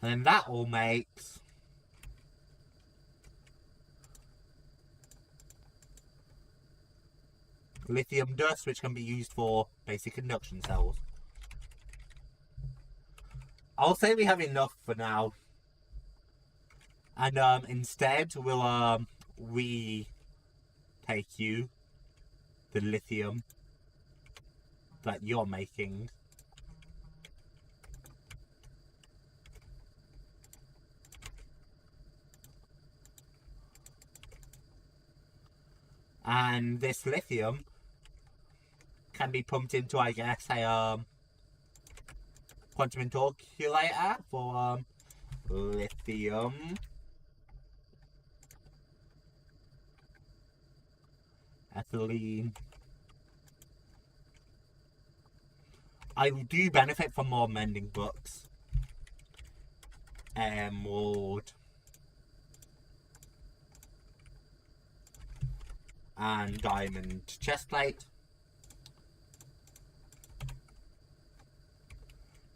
And then that all makes lithium dust, which can be used for basic induction cells. I'll say we have enough for now. And instead we'll take you the lithium that you're making. And this lithium can be pumped into, I guess, a quantum intercalator for lithium. Ethylene. I do benefit from more mending books. Emerald. And diamond chestplate.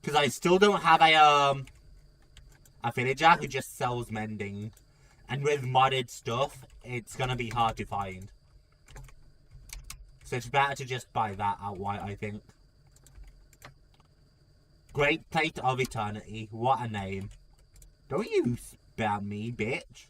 Because I still don't have a villager who just sells mending. And with modded stuff, it's gonna be hard to find. So it's better to just buy that outright, I think. Great Plate of Eternity. What a name. Don't you spam me, bitch.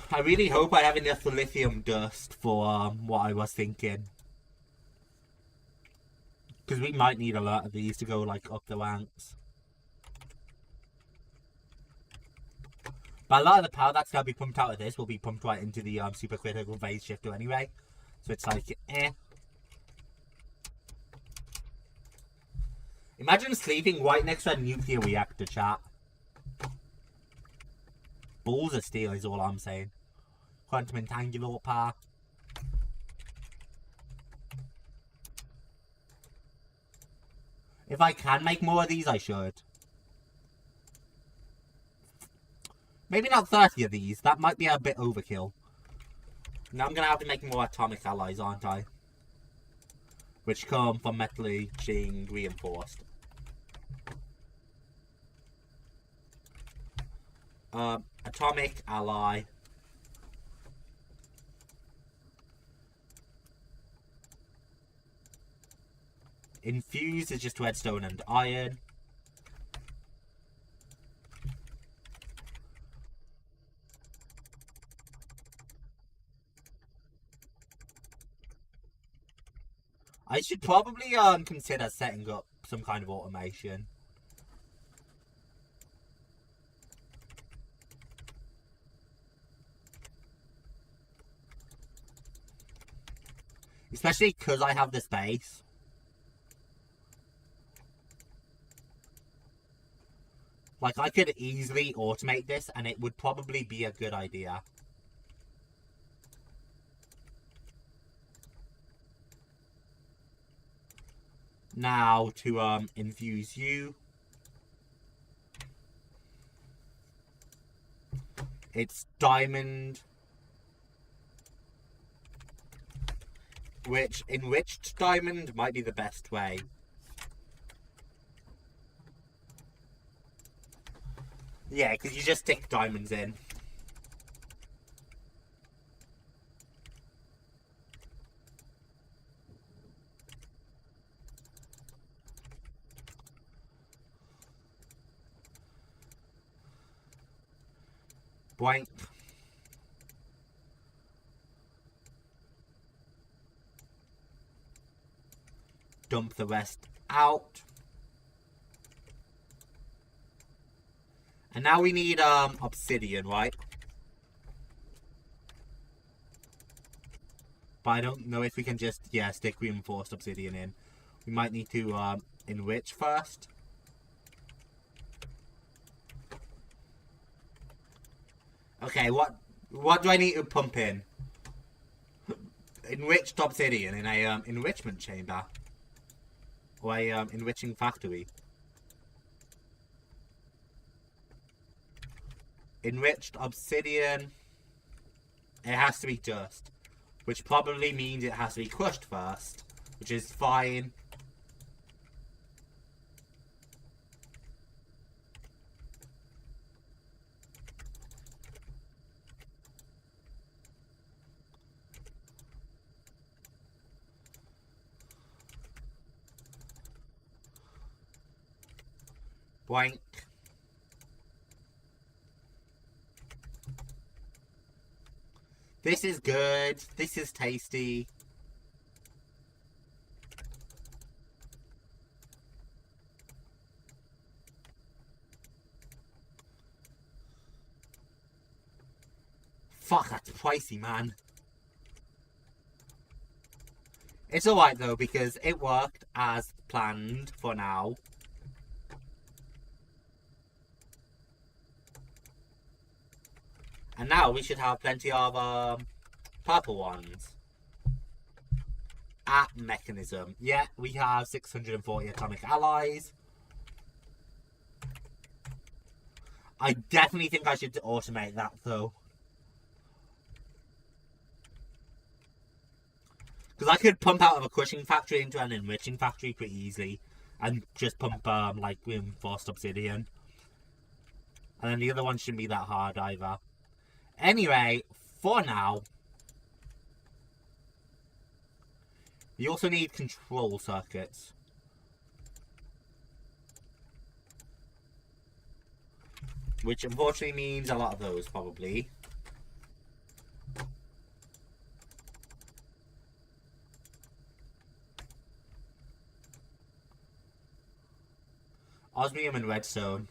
I really hope I have enough lithium dust for what I was thinking. Because we might need a lot of these to go like up the ranks. But a lot of the power that's going to be pumped out of this will be pumped right into the supercritical phase shifter anyway. So it's like, eh. Imagine sleeping right next to a nuclear reactor, chat. Balls of steel is all I'm saying. Quantum entanglement power. If I can make more of these, I should. Maybe not 30 of these. That might be a bit overkill. Now I'm going to have to make more atomic alloys, aren't I? Which come from metally being reinforced. Atomic ally. Infused is just redstone and iron. I should probably consider setting up some kind of automation. Especially because I have the space. Like, I could easily automate this, and it would probably be a good idea. Now, to infuse you. It's diamond. Which, enriched diamond might be the best way. Yeah, because you just stick diamonds in. Blank. Dump the rest out. And now we need obsidian, right? But I don't know if we can just, yeah, stick reinforced obsidian in. We might need to enrich first. Okay, what do I need to pump in? Enriched obsidian in a enrichment chamber. Or a enriching factory. Enriched obsidian. It has to be dust. Which probably means it has to be crushed first. Which is fine. Blank. This is good. This is tasty. Fuck, that's pricey, man. It's alright though, because it worked as planned for now. And now we should have plenty of purple ones. At mechanism. Yeah, we have 640 atomic allies. I definitely think I should automate that though. Because I could pump out of a crushing factory into an enriching factory pretty easily. And just pump like reinforced obsidian. And then the other one shouldn't be that hard either. Anyway, for now, you also need control circuits. Which unfortunately means a lot of those, probably. Osmium and redstone.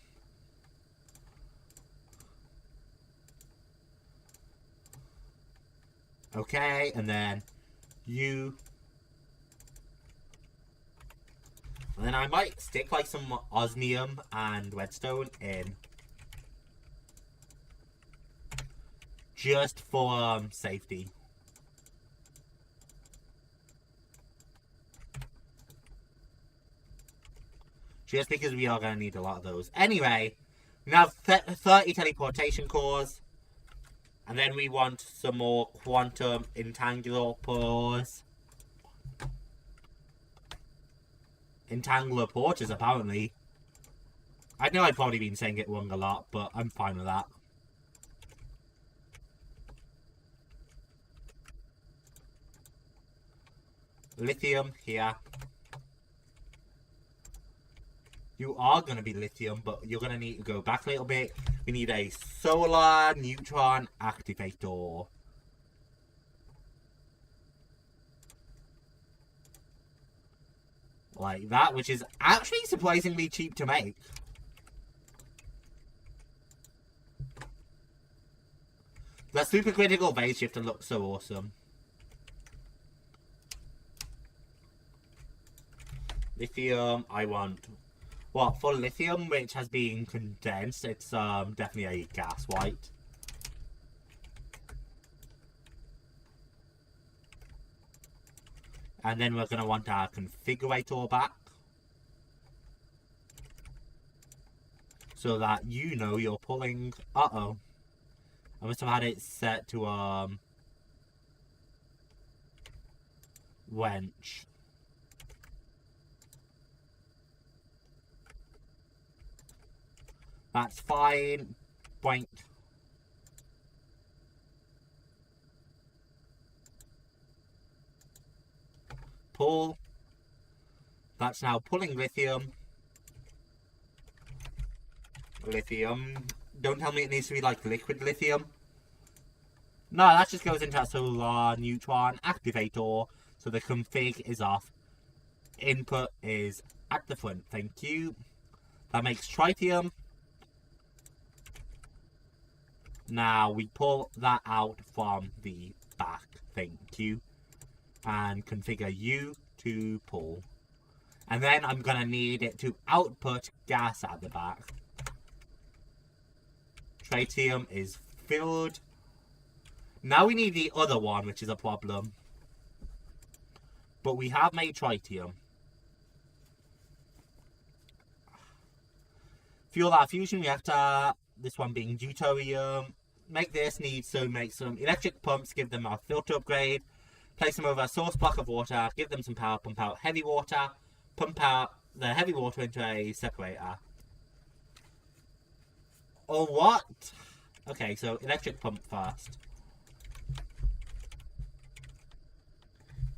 Okay, and then you. And then I might stick like some osmium and redstone in. Just for safety. Just because we are going to need a lot of those. Anyway, we have 30 teleportation cores. And then we want some more quantum entangler porters, apparently. I know I've probably been saying it wrong a lot, but I'm fine with that. Lithium here. You are going to be lithium, but you're going to need to go back a little bit. We need a solar neutron activator. Like that, which is actually surprisingly cheap to make. The supercritical phase shifter looks so awesome. Lithium, I want... Well, for lithium, which has been condensed, it's definitely a gas white. And then we're going to want our configurator back. So that you know you're pulling... Uh-oh. I must have had it set to, wench. That's fine. Boink. Pull. That's now pulling lithium. Lithium. Don't tell me it needs to be like liquid lithium. No, that just goes into a solar neutron activator. So the config is off. Input is at the front. Thank you. That makes tritium. Now we pull that out from the back. Thank you. And configure you to pull. And then I'm going to need it to output gas at the back. Tritium is filled. Now we need the other one, which is a problem. But we have made tritium. Fuel our fusion reactor. This one being deuterium. Make this, make some electric pumps, give them a filter upgrade. Place them over a source block of water, give them some power, pump out heavy water. Pump out the heavy water into a separator. Or what? Okay, so electric pump first.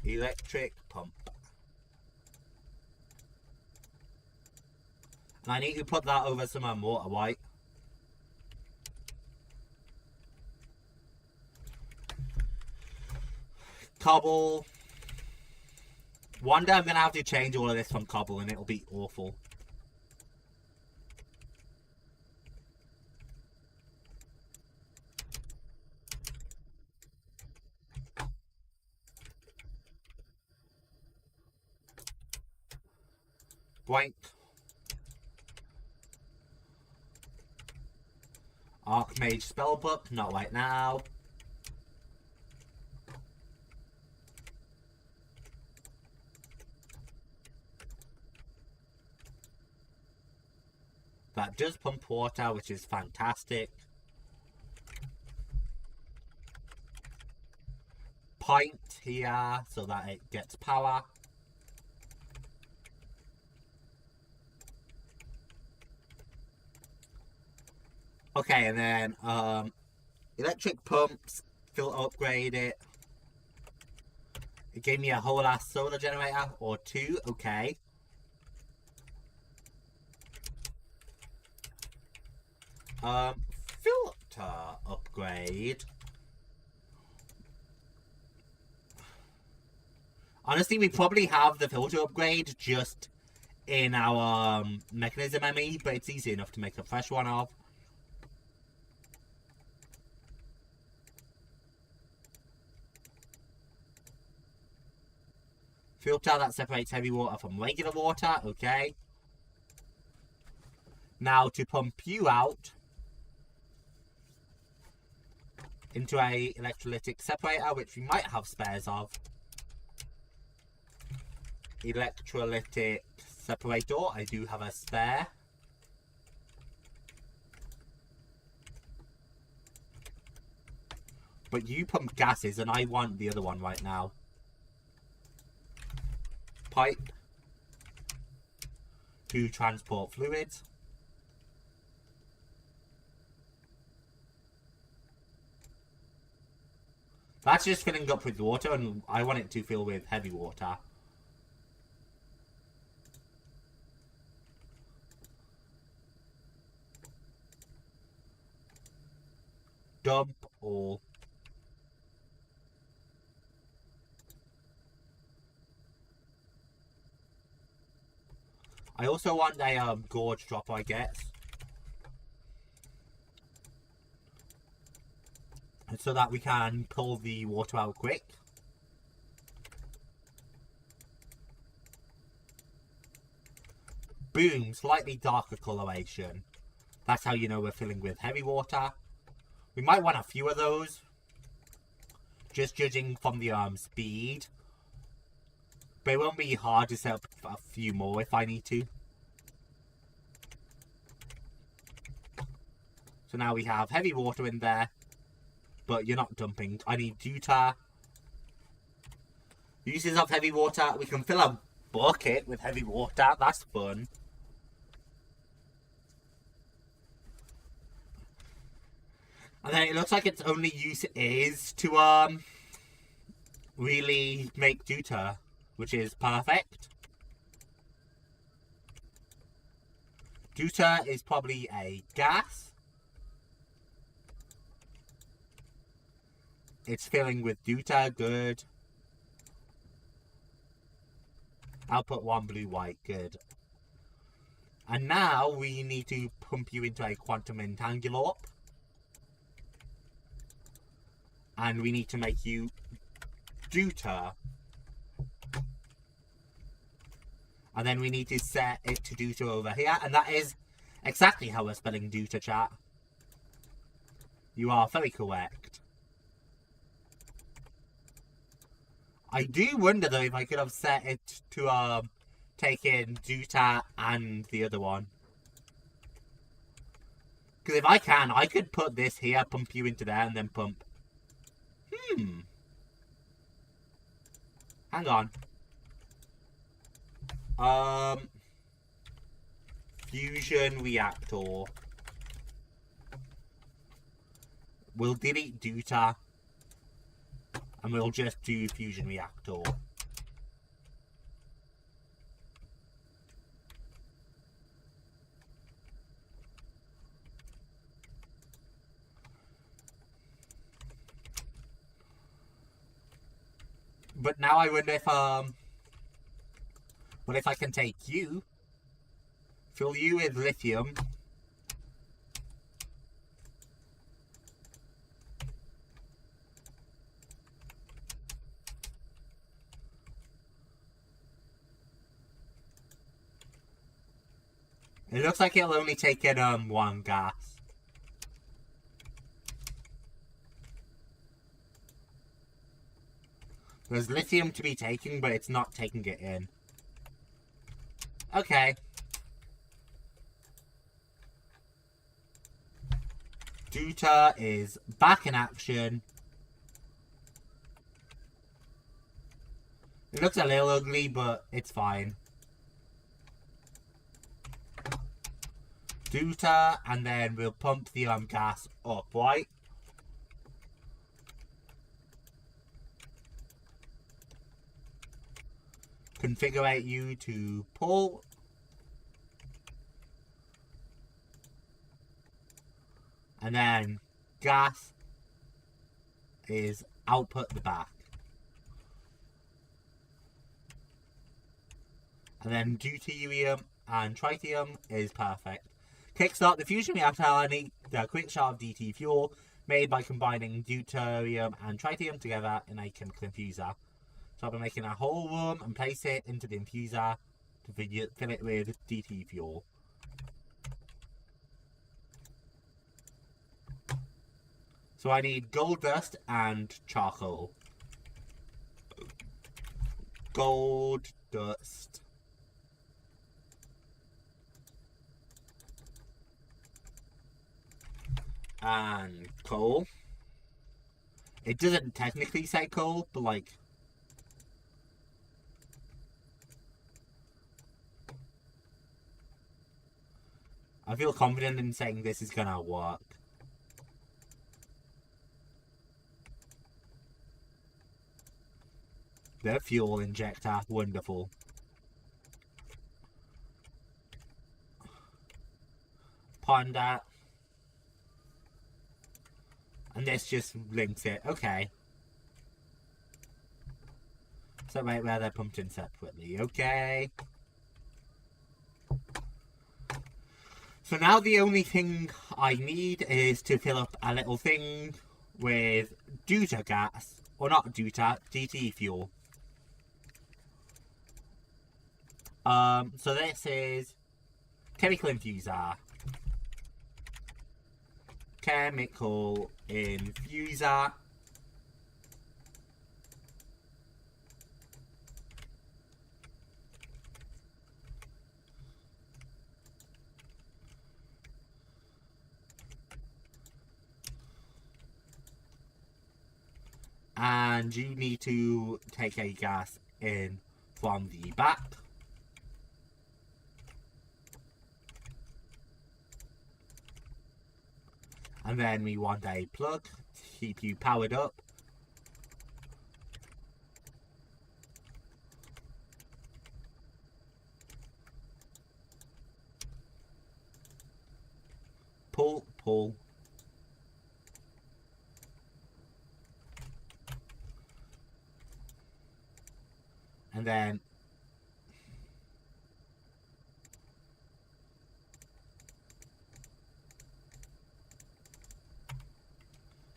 Electric pump. And I need to put that over some water white. Cobble. One day I'm going to have to change all of this from cobble and it'll be awful. Blank. Archmage spellbook, not right now. That does pump water, which is fantastic. Point here so that it gets power. Okay, and then Electric pumps, filter upgrade it. It gave me a whole ass solar generator, or 2, okay. Filter upgrade. Honestly, we probably have the filter upgrade just in our mechanism ME, but it's easy enough to make a fresh one of. Filter that separates heavy water from regular water, okay. Now to pump you out into a electrolytic separator, which we might have spares of. Electrolytic separator, I do have a spare. But you pump gases and I want the other one right now. Pipe to transport fluids. That's just filling up with water, and I want it to fill with heavy water. Dump all. I also want a gorge dropper, I guess. So that we can pull the water out quick. Boom, slightly darker coloration. That's how you know we're filling with heavy water. We might want a few of those. Just judging from the speed. But it won't be hard to set up a few more if I need to. So now we have heavy water in there. But you're not dumping. I need deuter. Uses of heavy water. We can fill a bucket with heavy water. That's fun. And then it looks like its only use is to really make deuter, which is perfect. Deuter is probably a gas. It's filling with deuter, good. Output 1 blue, white, good. And now we need to pump you into a quantum entangular. And we need to make you deuter. And then we need to set it to deuter over here. And that is exactly how we're spelling deuter, chat. You are very correct. I do wonder though if I could have set it to take in deuter and the other one. Because if I can, I could put this here, pump you into there, and then pump. Hang on. Fusion reactor. We'll delete deuter. And we'll just do fusion reactor. But now I wonder if what if I can take you, fill you with lithium, it looks like it'll only take in one gas. There's lithium to be taken, but it's not taking it in. Okay. Deuter is back in action. It looks a little ugly, but it's fine. Deuter, and then we'll pump the gas up, right? configure you to pull. And then gas is output the back. And then deuterium and tritium is perfect. Kickstart the fusion reactor. I need the quick shot of DT fuel made by combining deuterium and tritium together in a chemical infuser. So I'll be making a whole room and place it into the infuser to fill it with DT fuel. So I need gold dust and charcoal. Gold dust. And coal. It doesn't technically say coal, but like... I feel confident in saying this is gonna work. The fuel injector, wonderful. Pond that. And this just links it. Okay. So right where they're pumped in separately. Okay. So now the only thing I need is to fill up a little thing with deuter gas. Or not deuter, DT fuel. So this is chemical infuser. Chemical infuser. And you need to take a gas in from the back. And then we want a plug to keep you powered up. Pull, pull. And then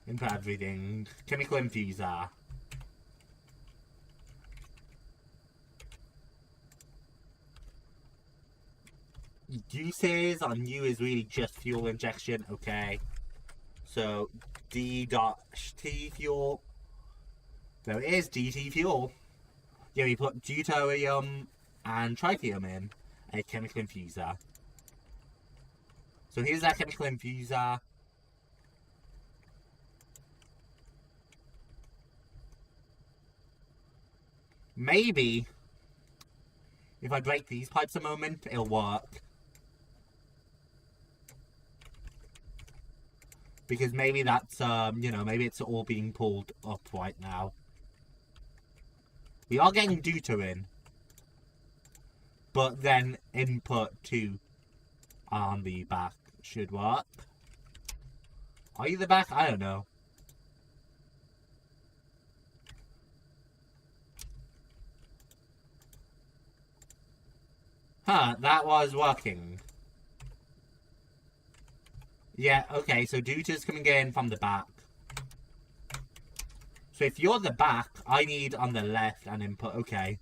input everything. Chemical infuser. Uses on you is really just fuel injection. Okay. So D.T fuel. There it is, DT fuel. Yeah, we put deuterium and tritium in a chemical infuser. So here's our chemical infuser. Maybe if I break these pipes a moment, it'll work. Because maybe that's, you know, maybe it's all being pulled up right now. We are getting deuter in. But then input 2 on the back should work. Are you the back? I don't know. Huh, that was working. Yeah, okay, so deuter's coming in from the back. So if you're the back, I need on the left an input, okay.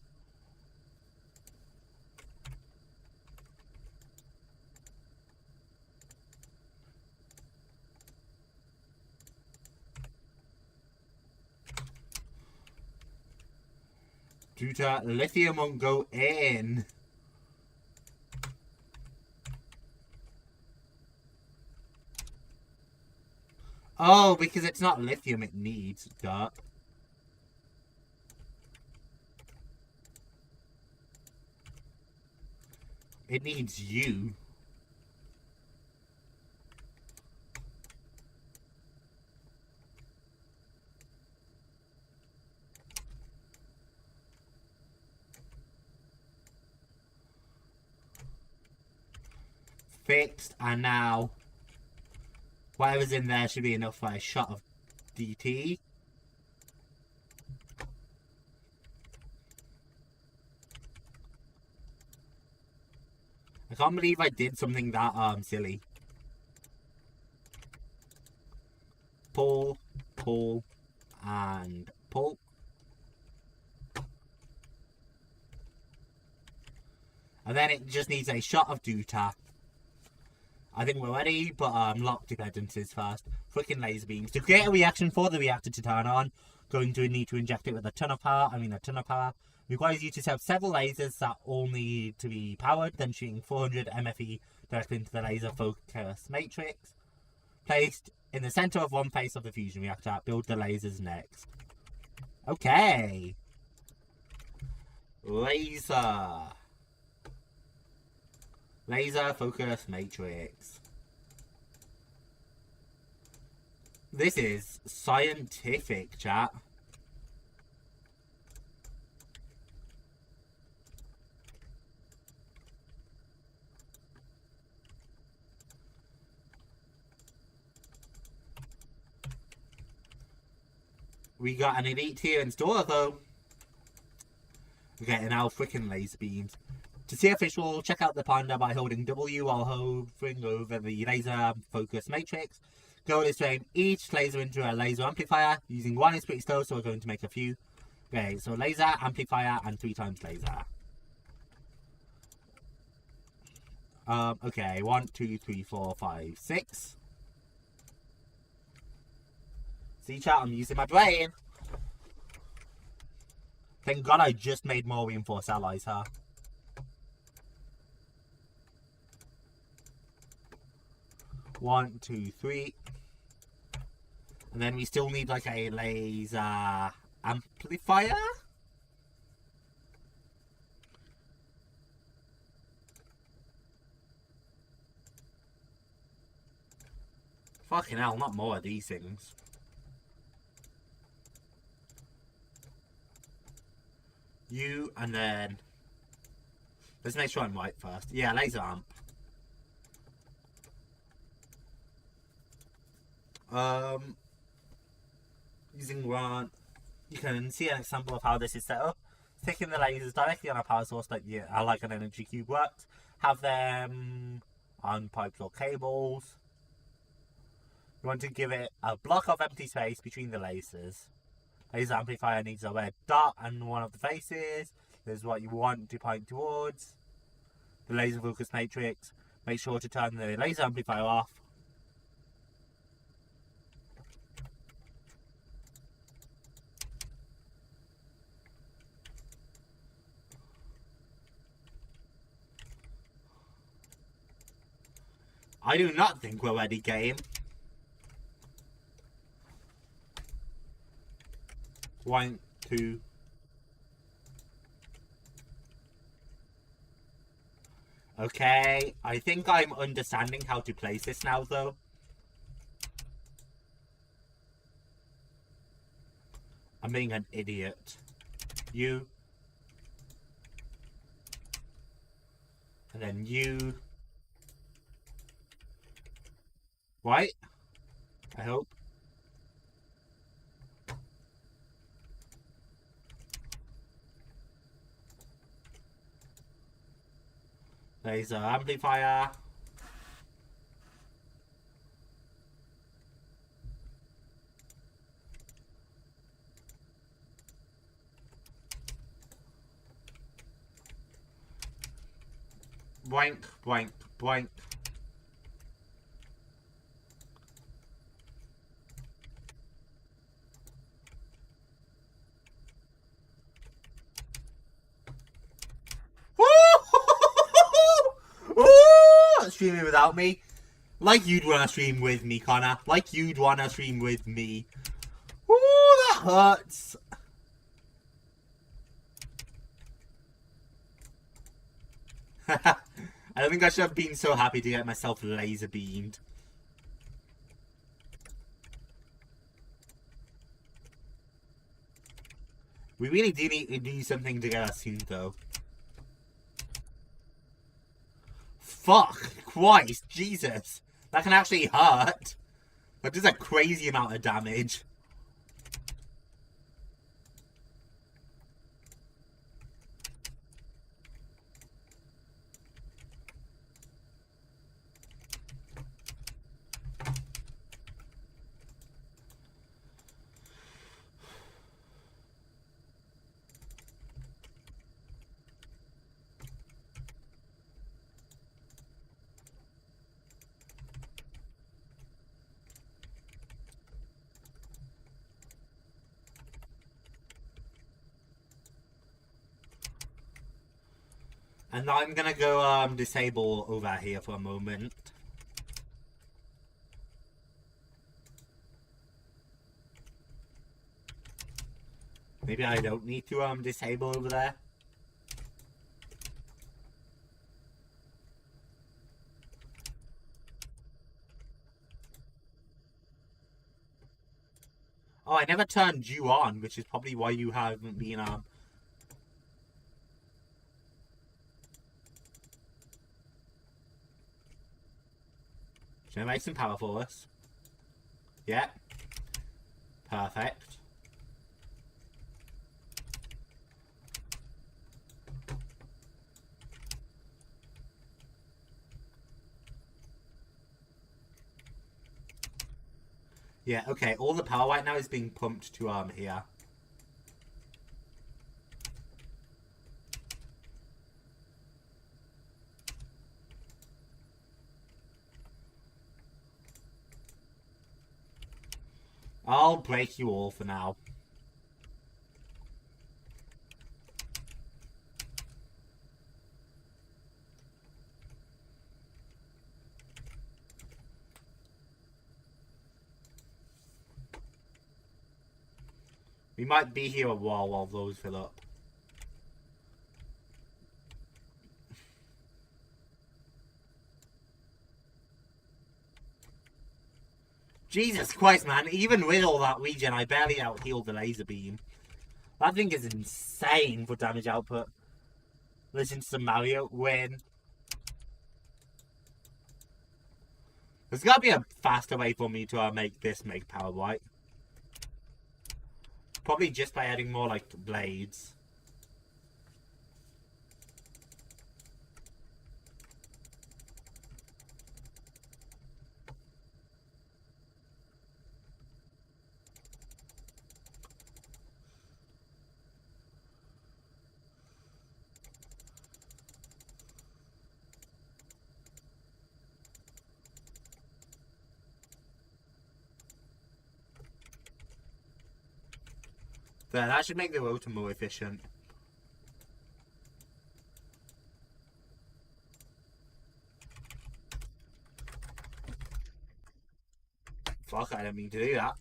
Deuter, lithium won't go in. Oh, because it's not lithium it needs, duh. It needs you. Fixed, and now whatever's in there should be enough for a shot of DT. I can't believe I did something that silly. Pull, pull, and pull. And then it just needs a shot of Duta. I think we're ready, but lock dependencies first. Freaking laser beams. To create a reaction for the reactor to turn on, going to need to inject it with a ton of power. Requires you to set up several lasers that all need to be powered, then shooting 400 MFE directly into the laser focus matrix. Placed in the center of one face of the fusion reactor. Build the lasers next. Okay. Laser focus matrix. This is scientific, chat. We got an elite tier in store though. We're getting our freaking laser beams. To see official, check out the panda by holding W while hovering over the laser focus matrix. Goal is to aim each laser into a laser amplifier. Using one is pretty slow, so we're going to make a few. Okay, so laser, amplifier, and 3 times laser. Okay, 1, 2, 3, 4, 5, 6. See, chat, I'm using my brain. Thank God I just made more reinforced allies, huh? One, 2, 3. And then we still need like a laser amplifier. Fucking hell, not more of these things. You, and then let's make sure I'm right first. Yeah, laser amp. Using one, you can see an example of how this is set up. Sticking the lasers directly on a power source that like an energy cube works. Have them on pipes or cables. You want to give it a block of empty space between the lasers. Laser amplifier needs a red dot and one of the faces. This is what you want to point towards. The laser focus matrix. Make sure to turn the laser amplifier off. I do not think we're ready, game. 1, 2. Okay, I think I'm understanding how to place this now, though. I'm being an idiot. You. And then you. Right? I hope. Laser amplifier. Boink, boink, boink. Streaming without me. Like you'd wanna stream with me, Connor. Like you'd wanna stream with me. Ooh, that hurts. I don't think I should have been so happy to get myself laser beamed. We really do need to do something together soon, though. fuck. Christ. Jesus. That can actually hurt. That does a crazy amount of damage. And I'm gonna go disable over here for a moment. Maybe I don't need to disable over there. Oh, I never turned you on, which is probably why you haven't been Should I make some power for us? Yeah. Perfect. Yeah, okay, all the power right now is being pumped to here. I'll break you all for now. We might be here a while those fill up. Jesus Christ, man. Even with all that regen, I barely out-healed the laser beam. That thing is insane for damage output. Listen to some Mario. Win. There's gotta be a faster way for me to make power, right? Probably just by adding more, like, blades. There, that should make the rotor more efficient. Fuck, I didn't mean to do that.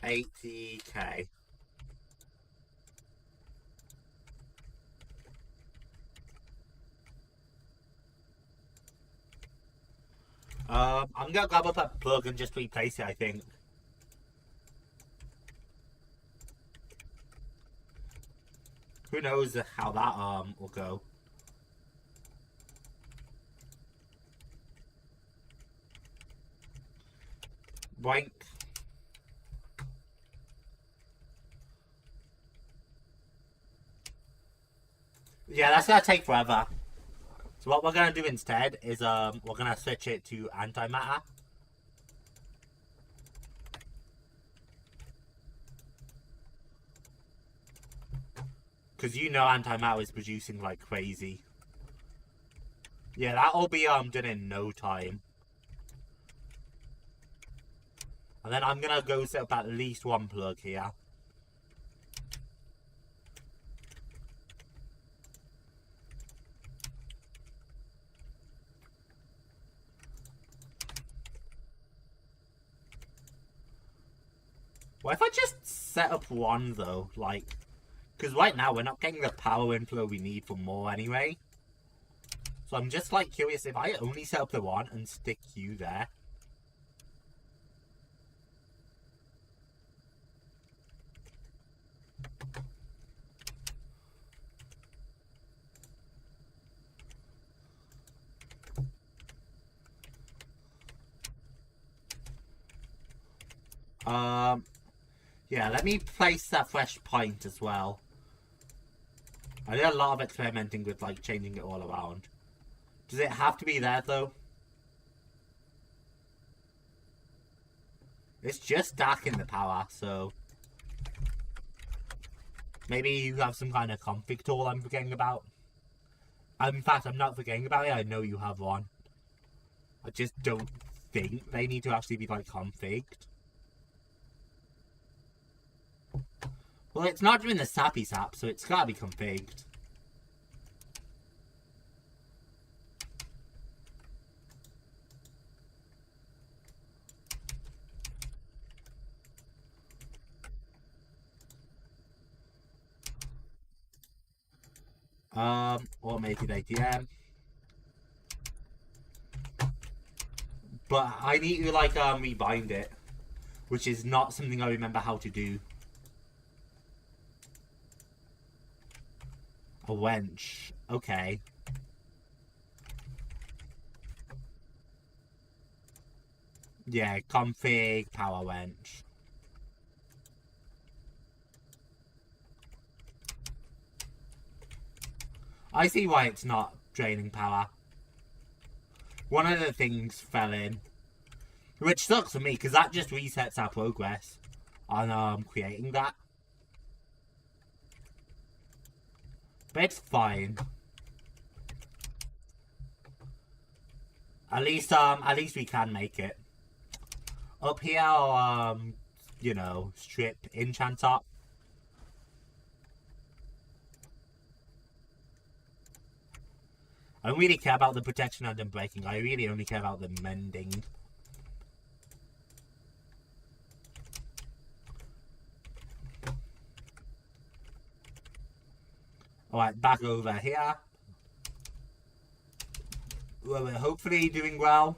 $80K. I'm gonna grab up that plug and just replace it, I think. Who knows how that will go. Boink. Yeah, that's gonna take forever. So what we're gonna do instead is we're gonna switch it to antimatter. Because you know antimatter is producing like crazy. Yeah, that'll be done in no time. And then I'm gonna go set up at least one plug here. What if I just set up one though, like, because right now we're not getting the power inflow we need for more anyway. So I'm just like curious if I only set up the one and stick you there. Yeah, let me place that fresh point as well. I did a lot of experimenting with, like, changing it all around. Does it have to be there, though? It's just dark in the power, so... Maybe you have some kind of config tool I'm forgetting about. In fact, I'm not forgetting about it, I know you have one. I just don't think they need to actually be, like, configured. Well, it's not doing the sappy sap, so it's gotta be configured. Automated ATM. But I need to, like, rebind it. Which is not something I remember how to do. A wench. Okay. Yeah, config power wench. I see why it's not draining power. One of the things fell in. Which sucks for me, because that just resets our progress on creating that. But it's fine. At least we can make it. Up here, you know, strip enchant up. I don't really care about the protection and the breaking. I really only care about the mending. Alright, back over here. Well, we're hopefully doing well.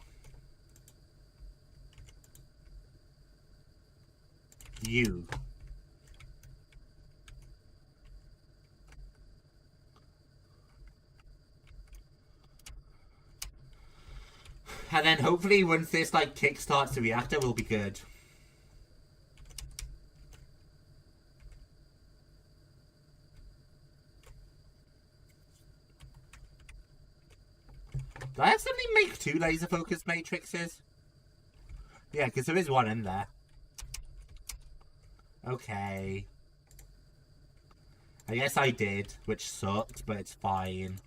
You. And then hopefully once this, like, kickstarts the reactor, we'll be good. Do I accidentally make 2 laser focus matrices? Yeah, because there is one in there. Okay. I guess I did, which sucked, but it's fine.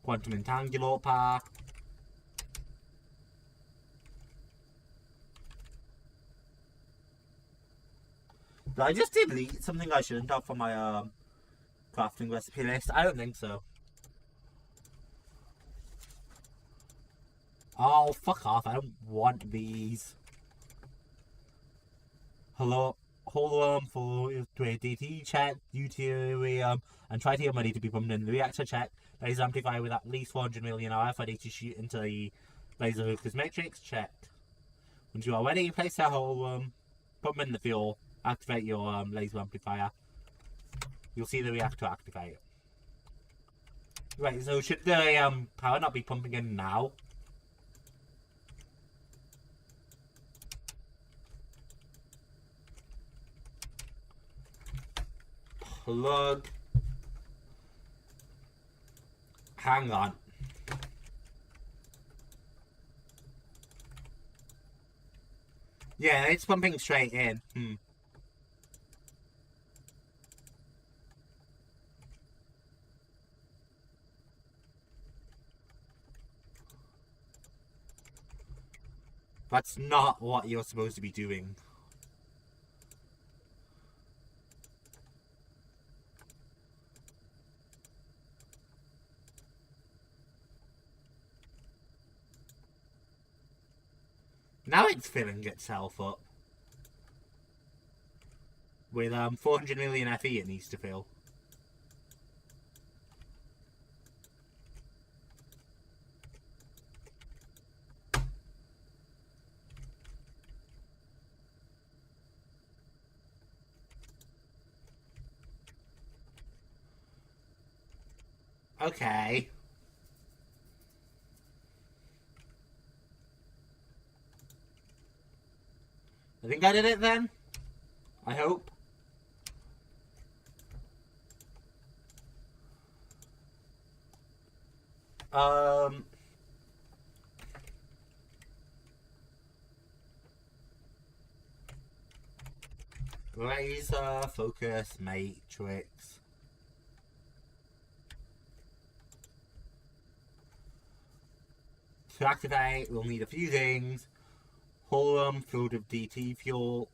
Quantum entangular pack. Did I just delete something I shouldn't have from my crafting recipe list? I don't think so. Oh, fuck off. I don't want these. Hello. Holograph for TYTY check, deuterium, and tritium ready to be pumped in the reactor check. Laser amplifier with at least 400 million RF ready to shoot into the laser focus matrix check. Once you are ready, place that hologram, put them in the fuel, activate your laser amplifier. You'll see the reactor activate. Right, so should the power not be pumping in now? Plug. Hang on. Yeah, it's pumping straight in. That's not what you're supposed to be doing. Now it's filling itself up. With 400 million FE it needs to fill. Okay. I think I did it then. I hope. Laser focus matrix. To activate, we'll need a few things. Holum filled with DT fuel.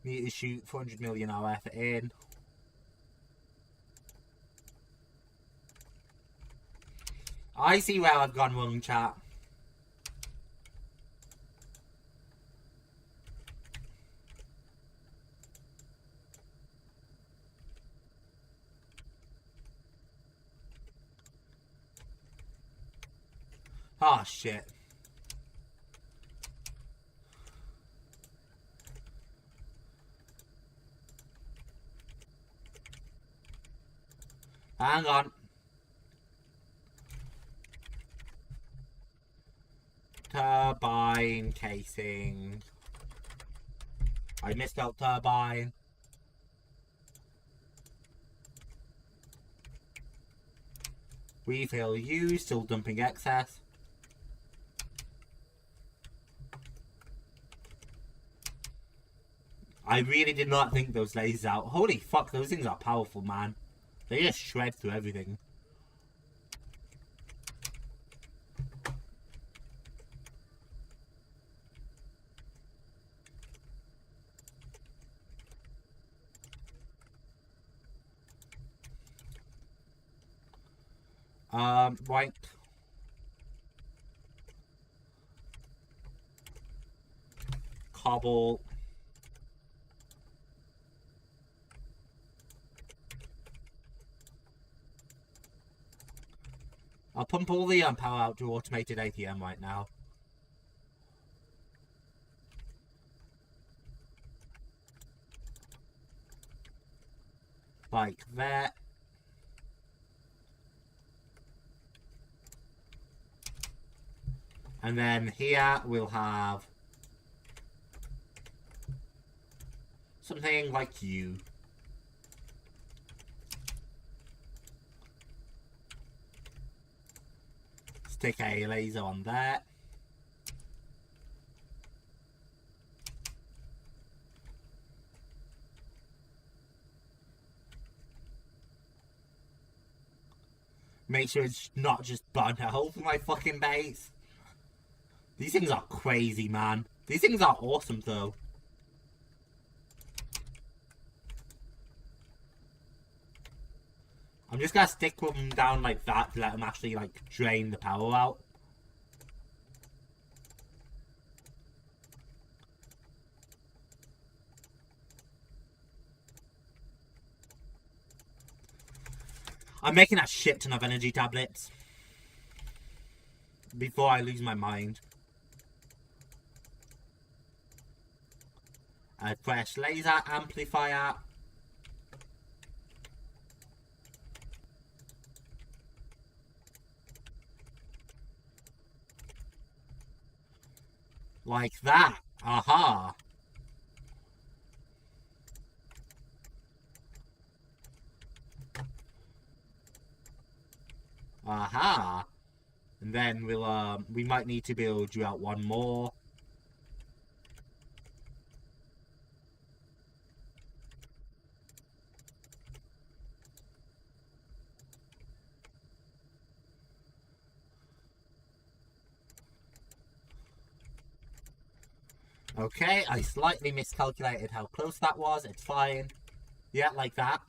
Need to shoot 400 million RF in. I see where I've gone wrong, chat. Oh shit. Hang on. Turbine casing. I misspelled turbine. Refill used, still dumping excess. I really did not think those lasers out. Holy fuck, those things are powerful, man. They just shred through everything. Right. Cobble. I'll pump all the power out to automated ATM right now. Like that. And then here we'll have something like you. Stick a laser on there. Make sure it's not just burnt a hole for my fucking base. These things are crazy, man. These things are awesome, though. I'm just gonna stick them down like that to let them actually, like, drain the power out. I'm making a shit ton of energy tablets before I lose my mind. A fresh laser amplifier. Like that. Aha. Aha. And then we'll we might need to build you out one more. Okay, I slightly miscalculated how close that was. It's fine. Yeah, like that.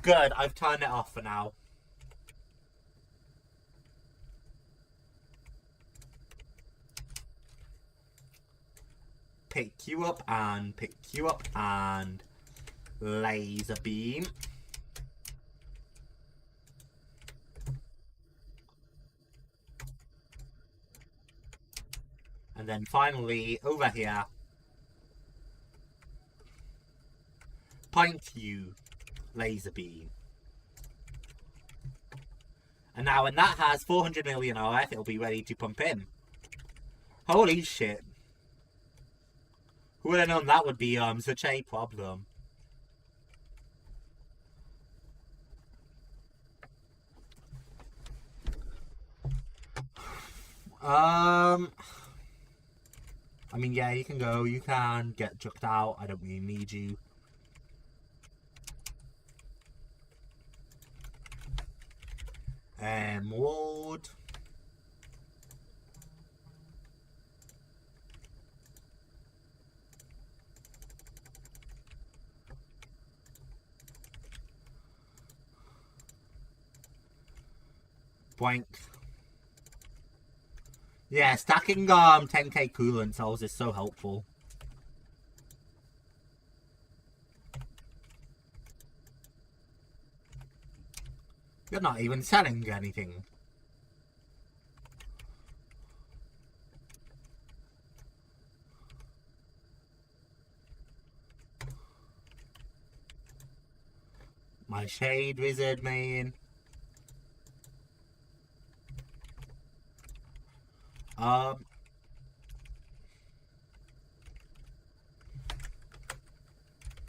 Good, I've turned it off for now. Pick you up and pick you up and laser beam. And then finally, over here, point you, laser beam. And now when that has 400 million RF, it'll be ready to pump in. Holy shit. Who would have known that would be such a problem? I mean, yeah, you can go. You can get chucked out. I don't really need you. Ward. Boink. Yeah, stacking 10k coolant cells is so helpful. You're not even selling anything. My shade wizard main.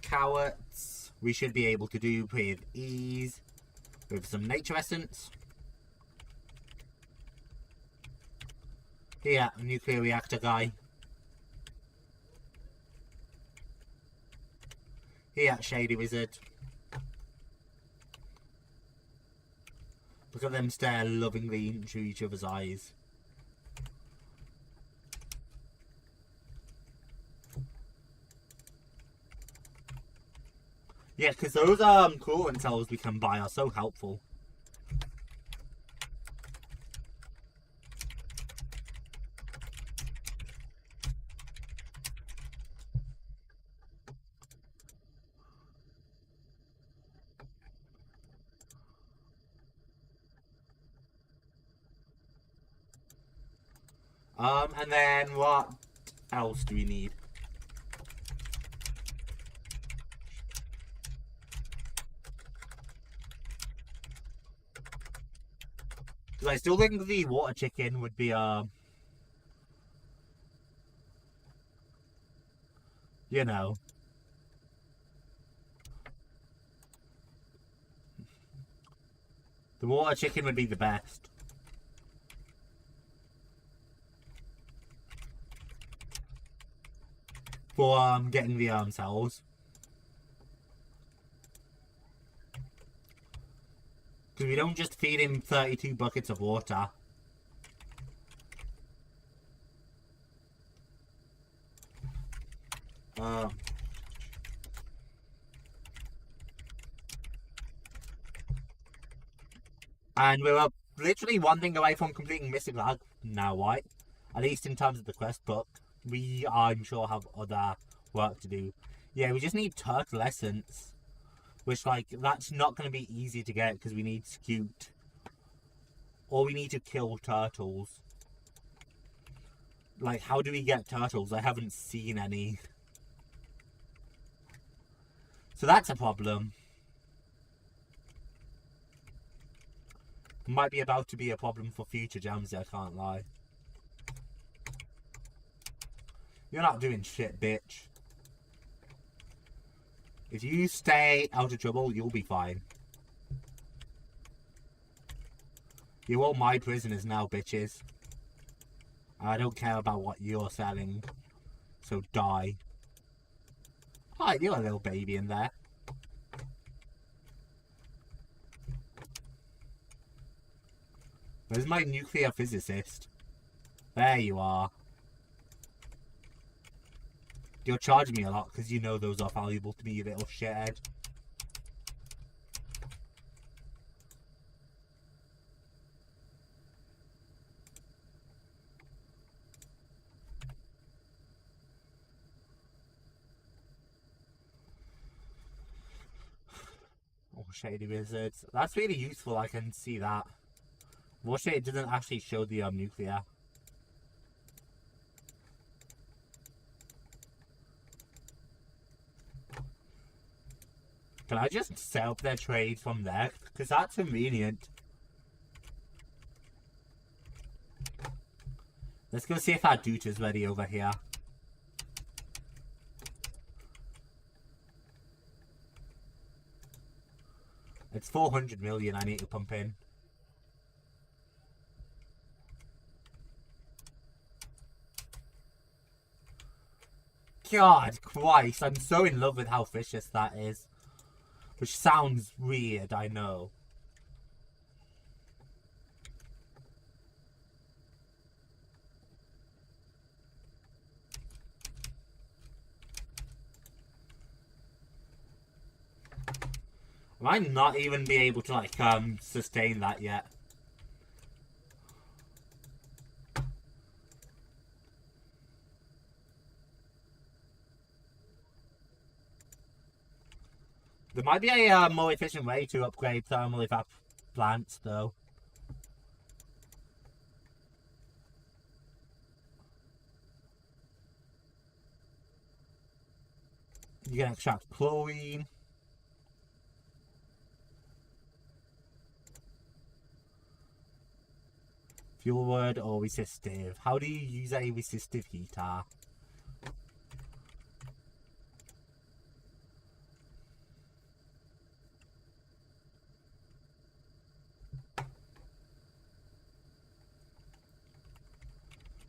Cowards we should be able to do with ease with some nature essence. Here, nuclear reactor guy. Here, shady wizard. Look at them stare lovingly into each other's eyes. Yeah, because those coolant cells we can buy are so helpful. And then what else do we need? Because I still think the water chicken would be, you know. The water chicken would be the best. For getting the cells. Because we don't just feed him 32 buckets of water. And we're literally one thing away from completing Missing Lag now, right? At least in terms of the quest book. We, I'm sure, have other work to do. Yeah, we just need turtle essence. Which, like, that's not going to be easy to get because we need scute. Or we need to kill turtles. Like, how do we get turtles? I haven't seen any. So that's a problem. Might be about to be a problem for future jams, I can't lie. You're not doing shit, bitch. If you stay out of trouble, you'll be fine. You're all my prisoners now, bitches. I don't care about what you're selling. So die. Hi, you're a little baby in there. Where's my nuclear physicist? There you are. You're charging me a lot because you know those are valuable to me, you little shithead. shady wizards. That's really useful, I can see that. Bullshit, it doesn't actually show the nuclear. Can I just set up their trade from there? Because that's convenient. Let's go see if our dude is ready over here. It's 400 million I need to pump in. God Christ, I'm so in love with how vicious that is. Which sounds weird, I know. I might not even be able to, like, sustain that yet. There might be a more efficient way to upgrade thermal evap plants, though. You can extract chlorine. Fuel word or resistive. How do you use a resistive heater?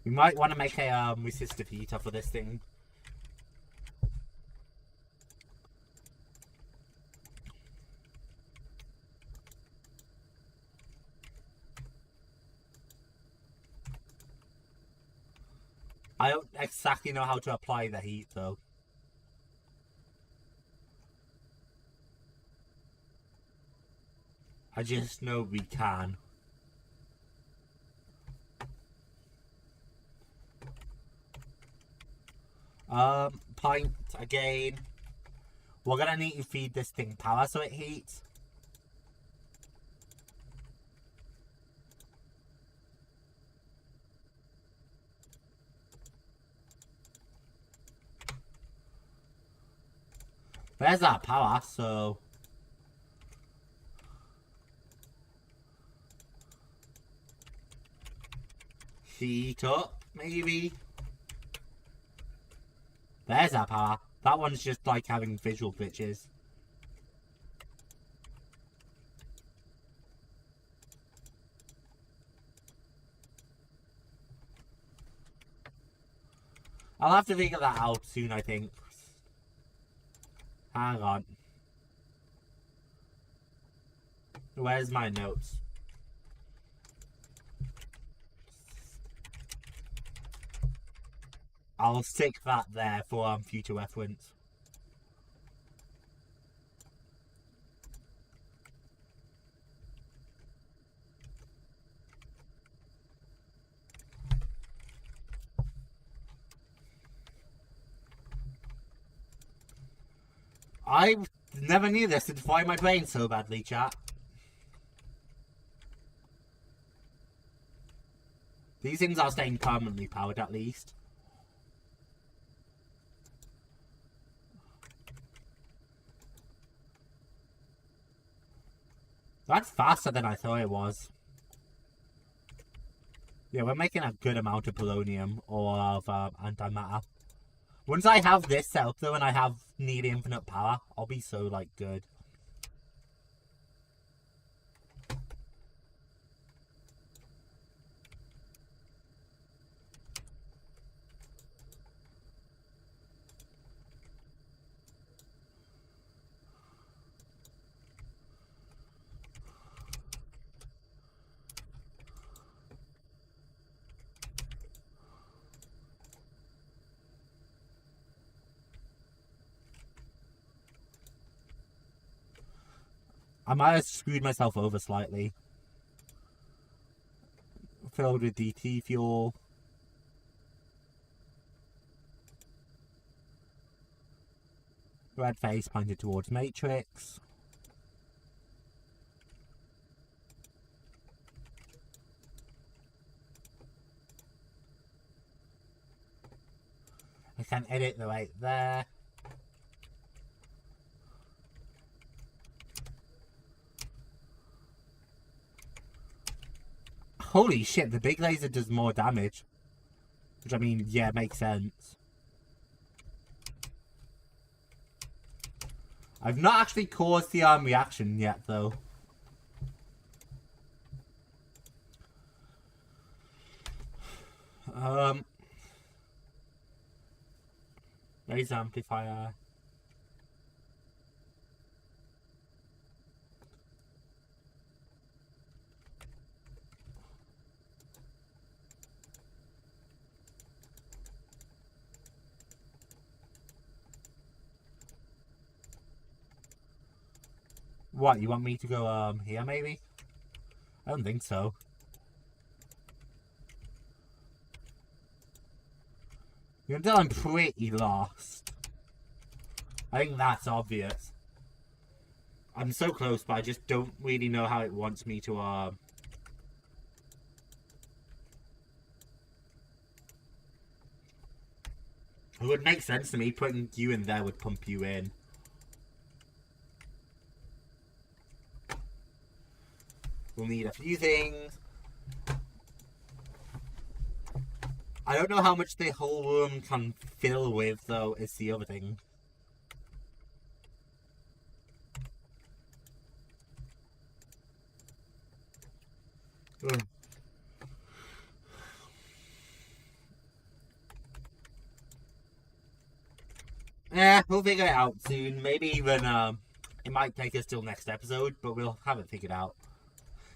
We might want to make a resistive heater for this thing. I don't exactly know how to apply the heat though. I just know we can. Point again. We're gonna need to feed this thing power so it heats. There's our power, so... Heat up, maybe? There's our power. That one's just like having visual glitches. I'll have to figure that out soon, I think. Hang on. Where's my notes? I'll stick that there for future reference. I never knew this would fry my brain so badly, chat. These things are staying permanently powered, at least. That's faster than I thought it was. Yeah, we're making a good amount of polonium or of antimatter. Once I have this set up though and I have near infinite power, I'll be so like good. I might have screwed myself over slightly. Filled with DT fuel. Red face pointed towards matrix. can edit the right there. Holy shit, the big laser does more damage. Which, I mean, yeah, makes sense. I've not actually caused the reaction yet, though. Laser amplifier. What, you want me to go, here, maybe? I don't think so. You're until I'm pretty lost. I think that's obvious. I'm so close, but I just don't really know how it wants me to, It would make sense to me. Putting you in there would pump you in. We'll need a few things. I don't know how much the whole room can fill with, though, is the other thing. Ugh. Yeah, we'll figure it out soon. Maybe even, it might take us till next episode, but we'll have it figured out.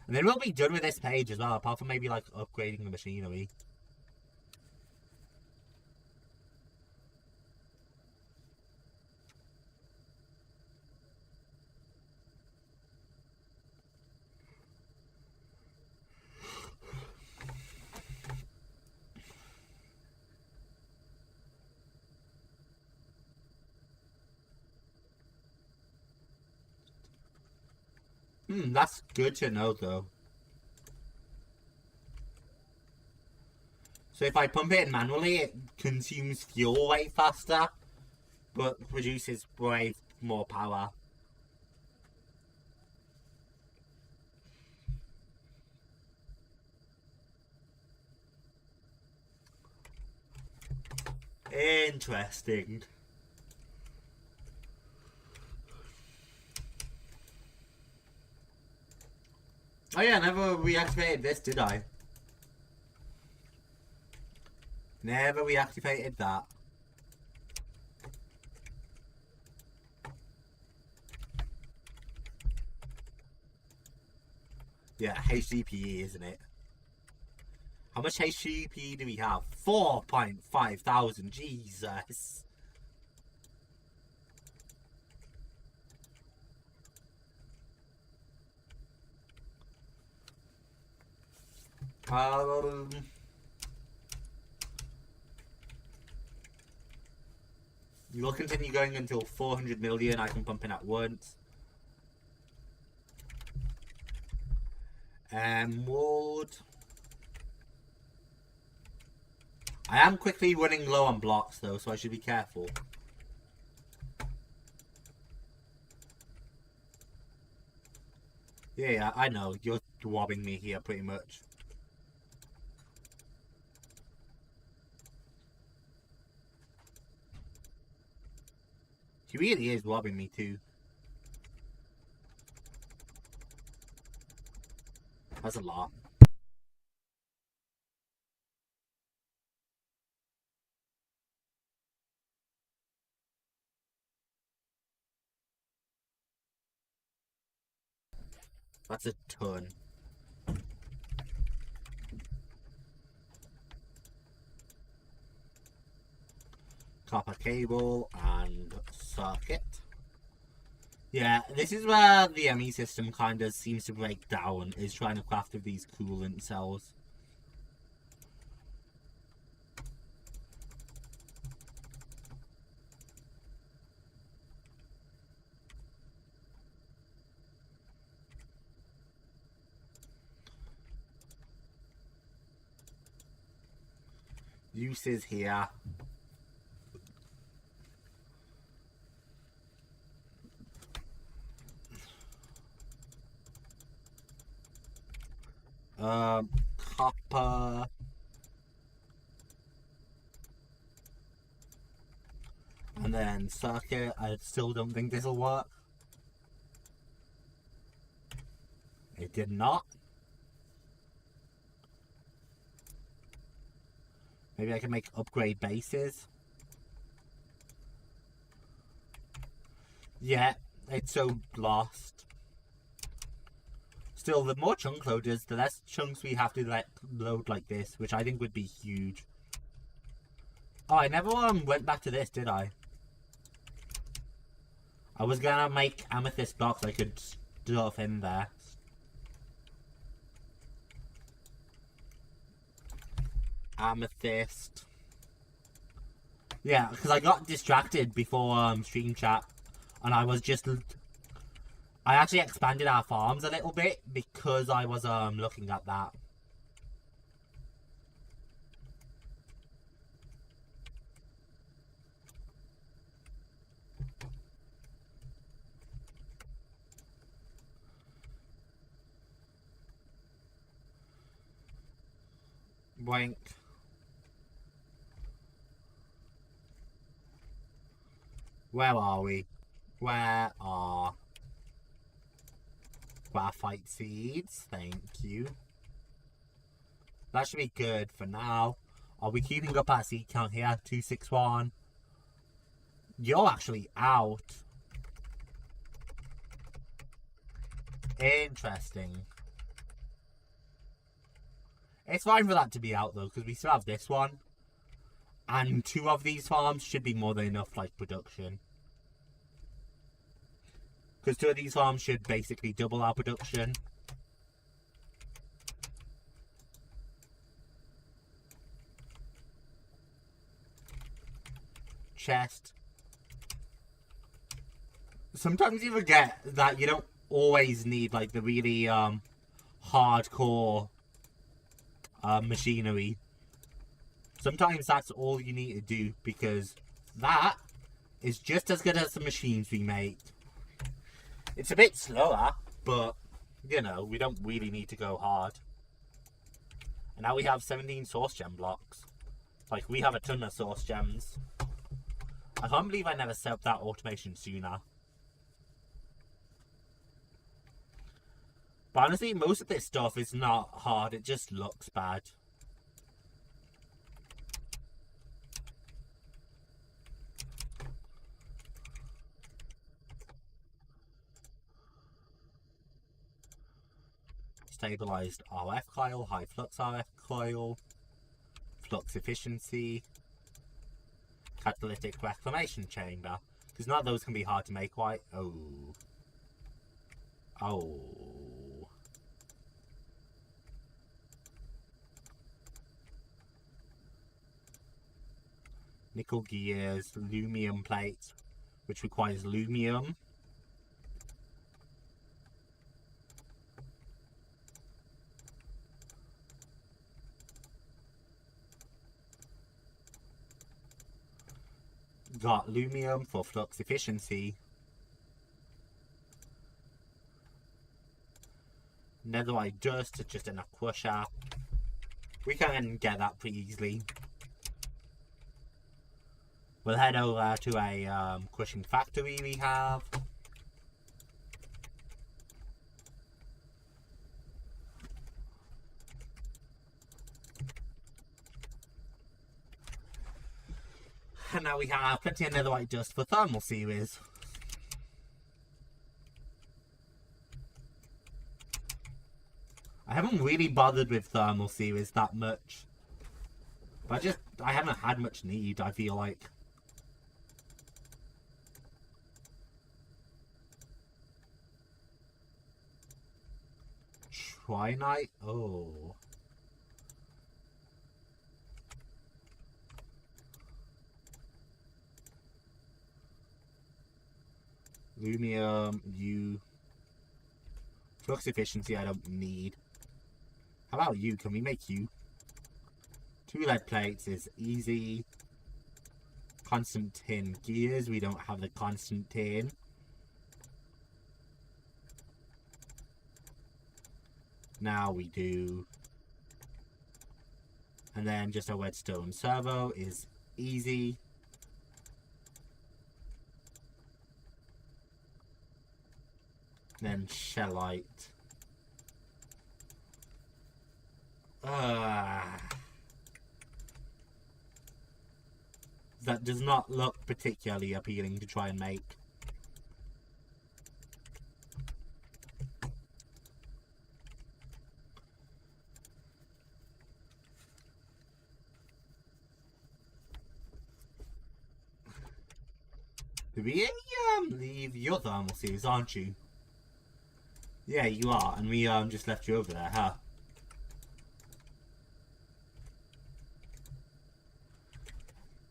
And then we'll be done with this page as well, apart from maybe, like, upgrading the machinery. That's good to know, though. So if I pump it in manually, it consumes fuel way faster, but produces way more power. Interesting. Oh yeah, I never reactivated this, did I? Never reactivated that. Yeah, HDPE, isn't it? How much HDPE do we have? 4.5 thousand. Jesus. You'll continue going until 400 million. I can pump in at once. Wood. I am quickly running low on blocks though, so I should be careful. Yeah, I know. You're wobbing me here pretty much. He really is wobbing me too. That's a lot. That's a ton. Copper cable and circuit. Yeah, this is where the ME system kind of seems to break down, is trying to craft with these coolant cells. Uses here. Copper. And then circuit. I still don't think this will work. It did not. Maybe I can make upgrade bases. Yeah, it's so lost. Still, the more chunk loaders, the less chunks we have to let load like this, which I think would be huge. Oh, I never went back to this, did I? I was gonna make amethyst blocks I could stuff in there. Amethyst. Yeah, because I got distracted before stream chat, and I was just... I actually expanded our farms a little bit because I was looking at that. Boink. Where are we? Where are graphite seeds? Thank you. That should be good for now. Are we keeping up our seed count here? 261. You're actually out. Interesting. It's fine for that to be out though, because we still have this one. And 2 of these farms should be more than enough, like, production. Because 2 of these farms should basically double our production. Chest. Sometimes you forget that you don't always need, like, the really, hardcore, machinery. Sometimes that's all you need to do, because that is just as good as the machines we make. It's a bit slower, but, you know, we don't really need to go hard. And now we have 17 source gem blocks. Like, we have a ton of source gems. I can't believe I never set up that automation sooner. But honestly, most of this stuff is not hard, it just looks bad. Stabilized RF coil, high flux RF coil, flux efficiency, catalytic reclamation chamber. Because none of those can be hard to make, right? Oh. Oh. Nickel gears, lumium plates, which requires lumium. Got lumium for flux efficiency. Netherite dust, just in a crusher. We can get that pretty easily. We'll head over to a crushing factory we have. And now we have plenty of netherite dust for thermal series. I haven't really bothered with thermal series that much. But I haven't had much need, I feel like. Trinite? Oh. Lumium, flux efficiency I don't need. How about you? Can we make you? 2 lead plates is easy. Constant tin gears, we don't have the constant tin. Now we do. And then just a redstone servo is easy. Then shellite. That does not look particularly appealing to try and make. We leave your thermal series, aren't you? Yeah, you are, and we just left you over there, huh?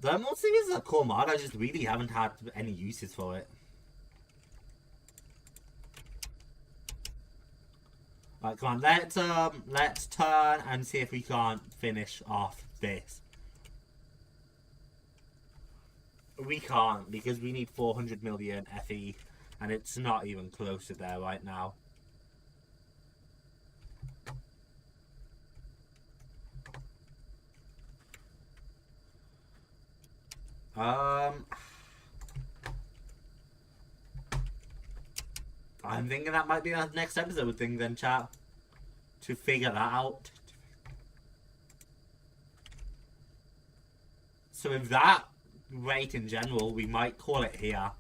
Thermal series is a cool mod, I just really haven't had any uses for it. Right, come on, let's turn and see if we can't finish off this. We can't, because we need 400 million FE, and it's not even close to there right now. I'm thinking that might be our next episode thing then, chat. To figure that out. So with that rate in general, we might call it here.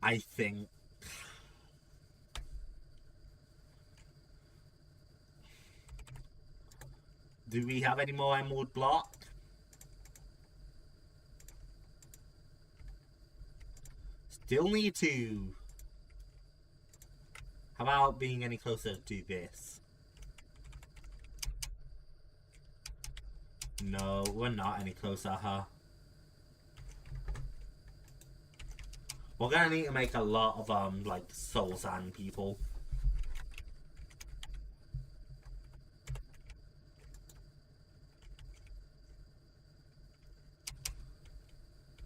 I think. Do we have any more emerald block? Still need to. How about being any closer to this? No, we're not any closer, huh? We're gonna need to make a lot of, like, soul sand people.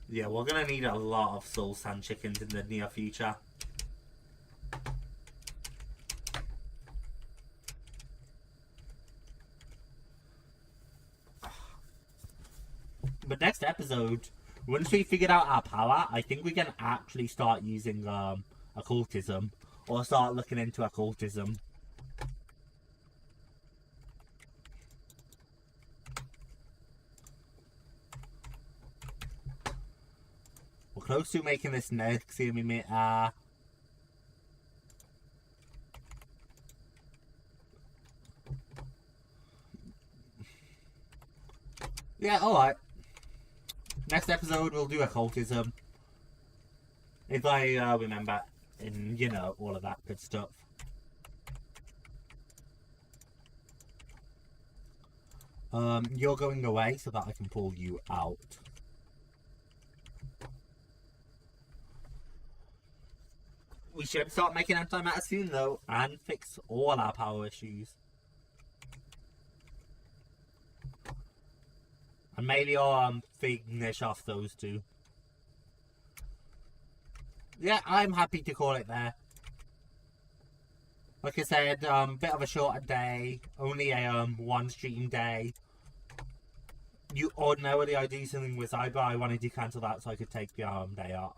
Yeah, we're gonna need a lot of soul sand chickens in the near future. But next episode, once we figured out our power, I think we can actually start using occultism, or start looking into occultism. We're close to making this next emitter. Yeah, alright. Next episode we'll do occultism. If I remember, and you know, all of that good stuff. You're going away so that I can pull you out. We should start making antimatter soon though, and fix all our power issues. And maybe I'll finish off those two. Yeah, I'm happy to call it there. Like I said, bit of a shorter day, only a one stream day. You ordinarily I do something with Cyber, I wanted to cancel that so I could take the day off.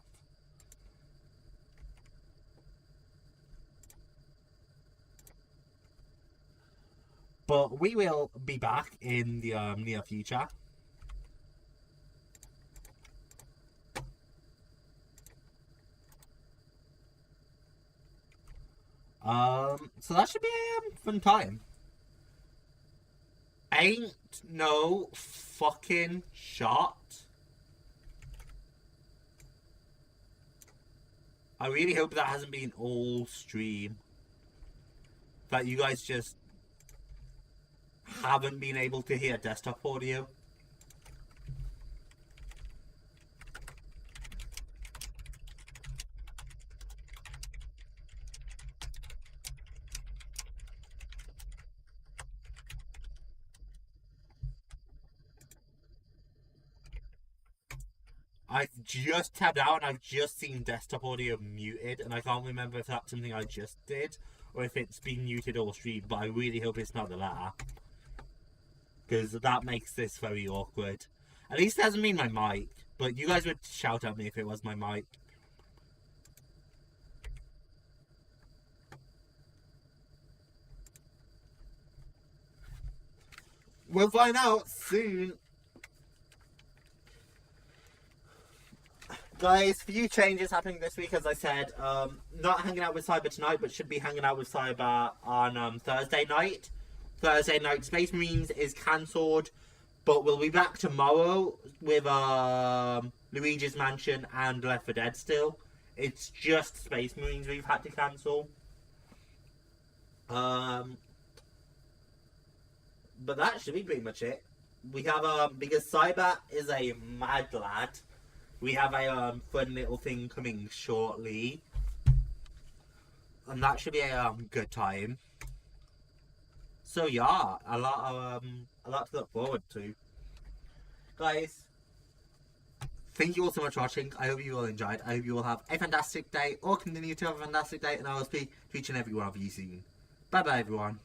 But we will be back in the near future. So that should be a fun time. Ain't no fucking shot. I really hope that hasn't been all stream. That you guys just haven't been able to hear desktop audio. I've just tabbed out and I've just seen desktop audio muted, and I can't remember if that's something I just did or if it's been muted all stream, but I really hope it's not the latter, because that makes this very awkward. At least it doesn't mean my mic, but you guys would shout at me if it was my mic. We'll find out soon. Guys, few changes happening this week, as I said. Not hanging out with Cyber tonight, but should be hanging out with Cyber on Thursday night. Thursday night Space Marines is cancelled, but we'll be back tomorrow with Luigi's Mansion and Left 4 Dead still. It's just Space Marines we've had to cancel. But that should be pretty much it. We have, because Cyber is a mad lad, we have a fun little thing coming shortly. And that should be a good time. So yeah, a lot to look forward to. Guys, thank you all so much for watching. I hope you all enjoyed. I hope you all have a fantastic day, or continue to have a fantastic day, and I will speak to each and every one of you soon. Bye bye everyone.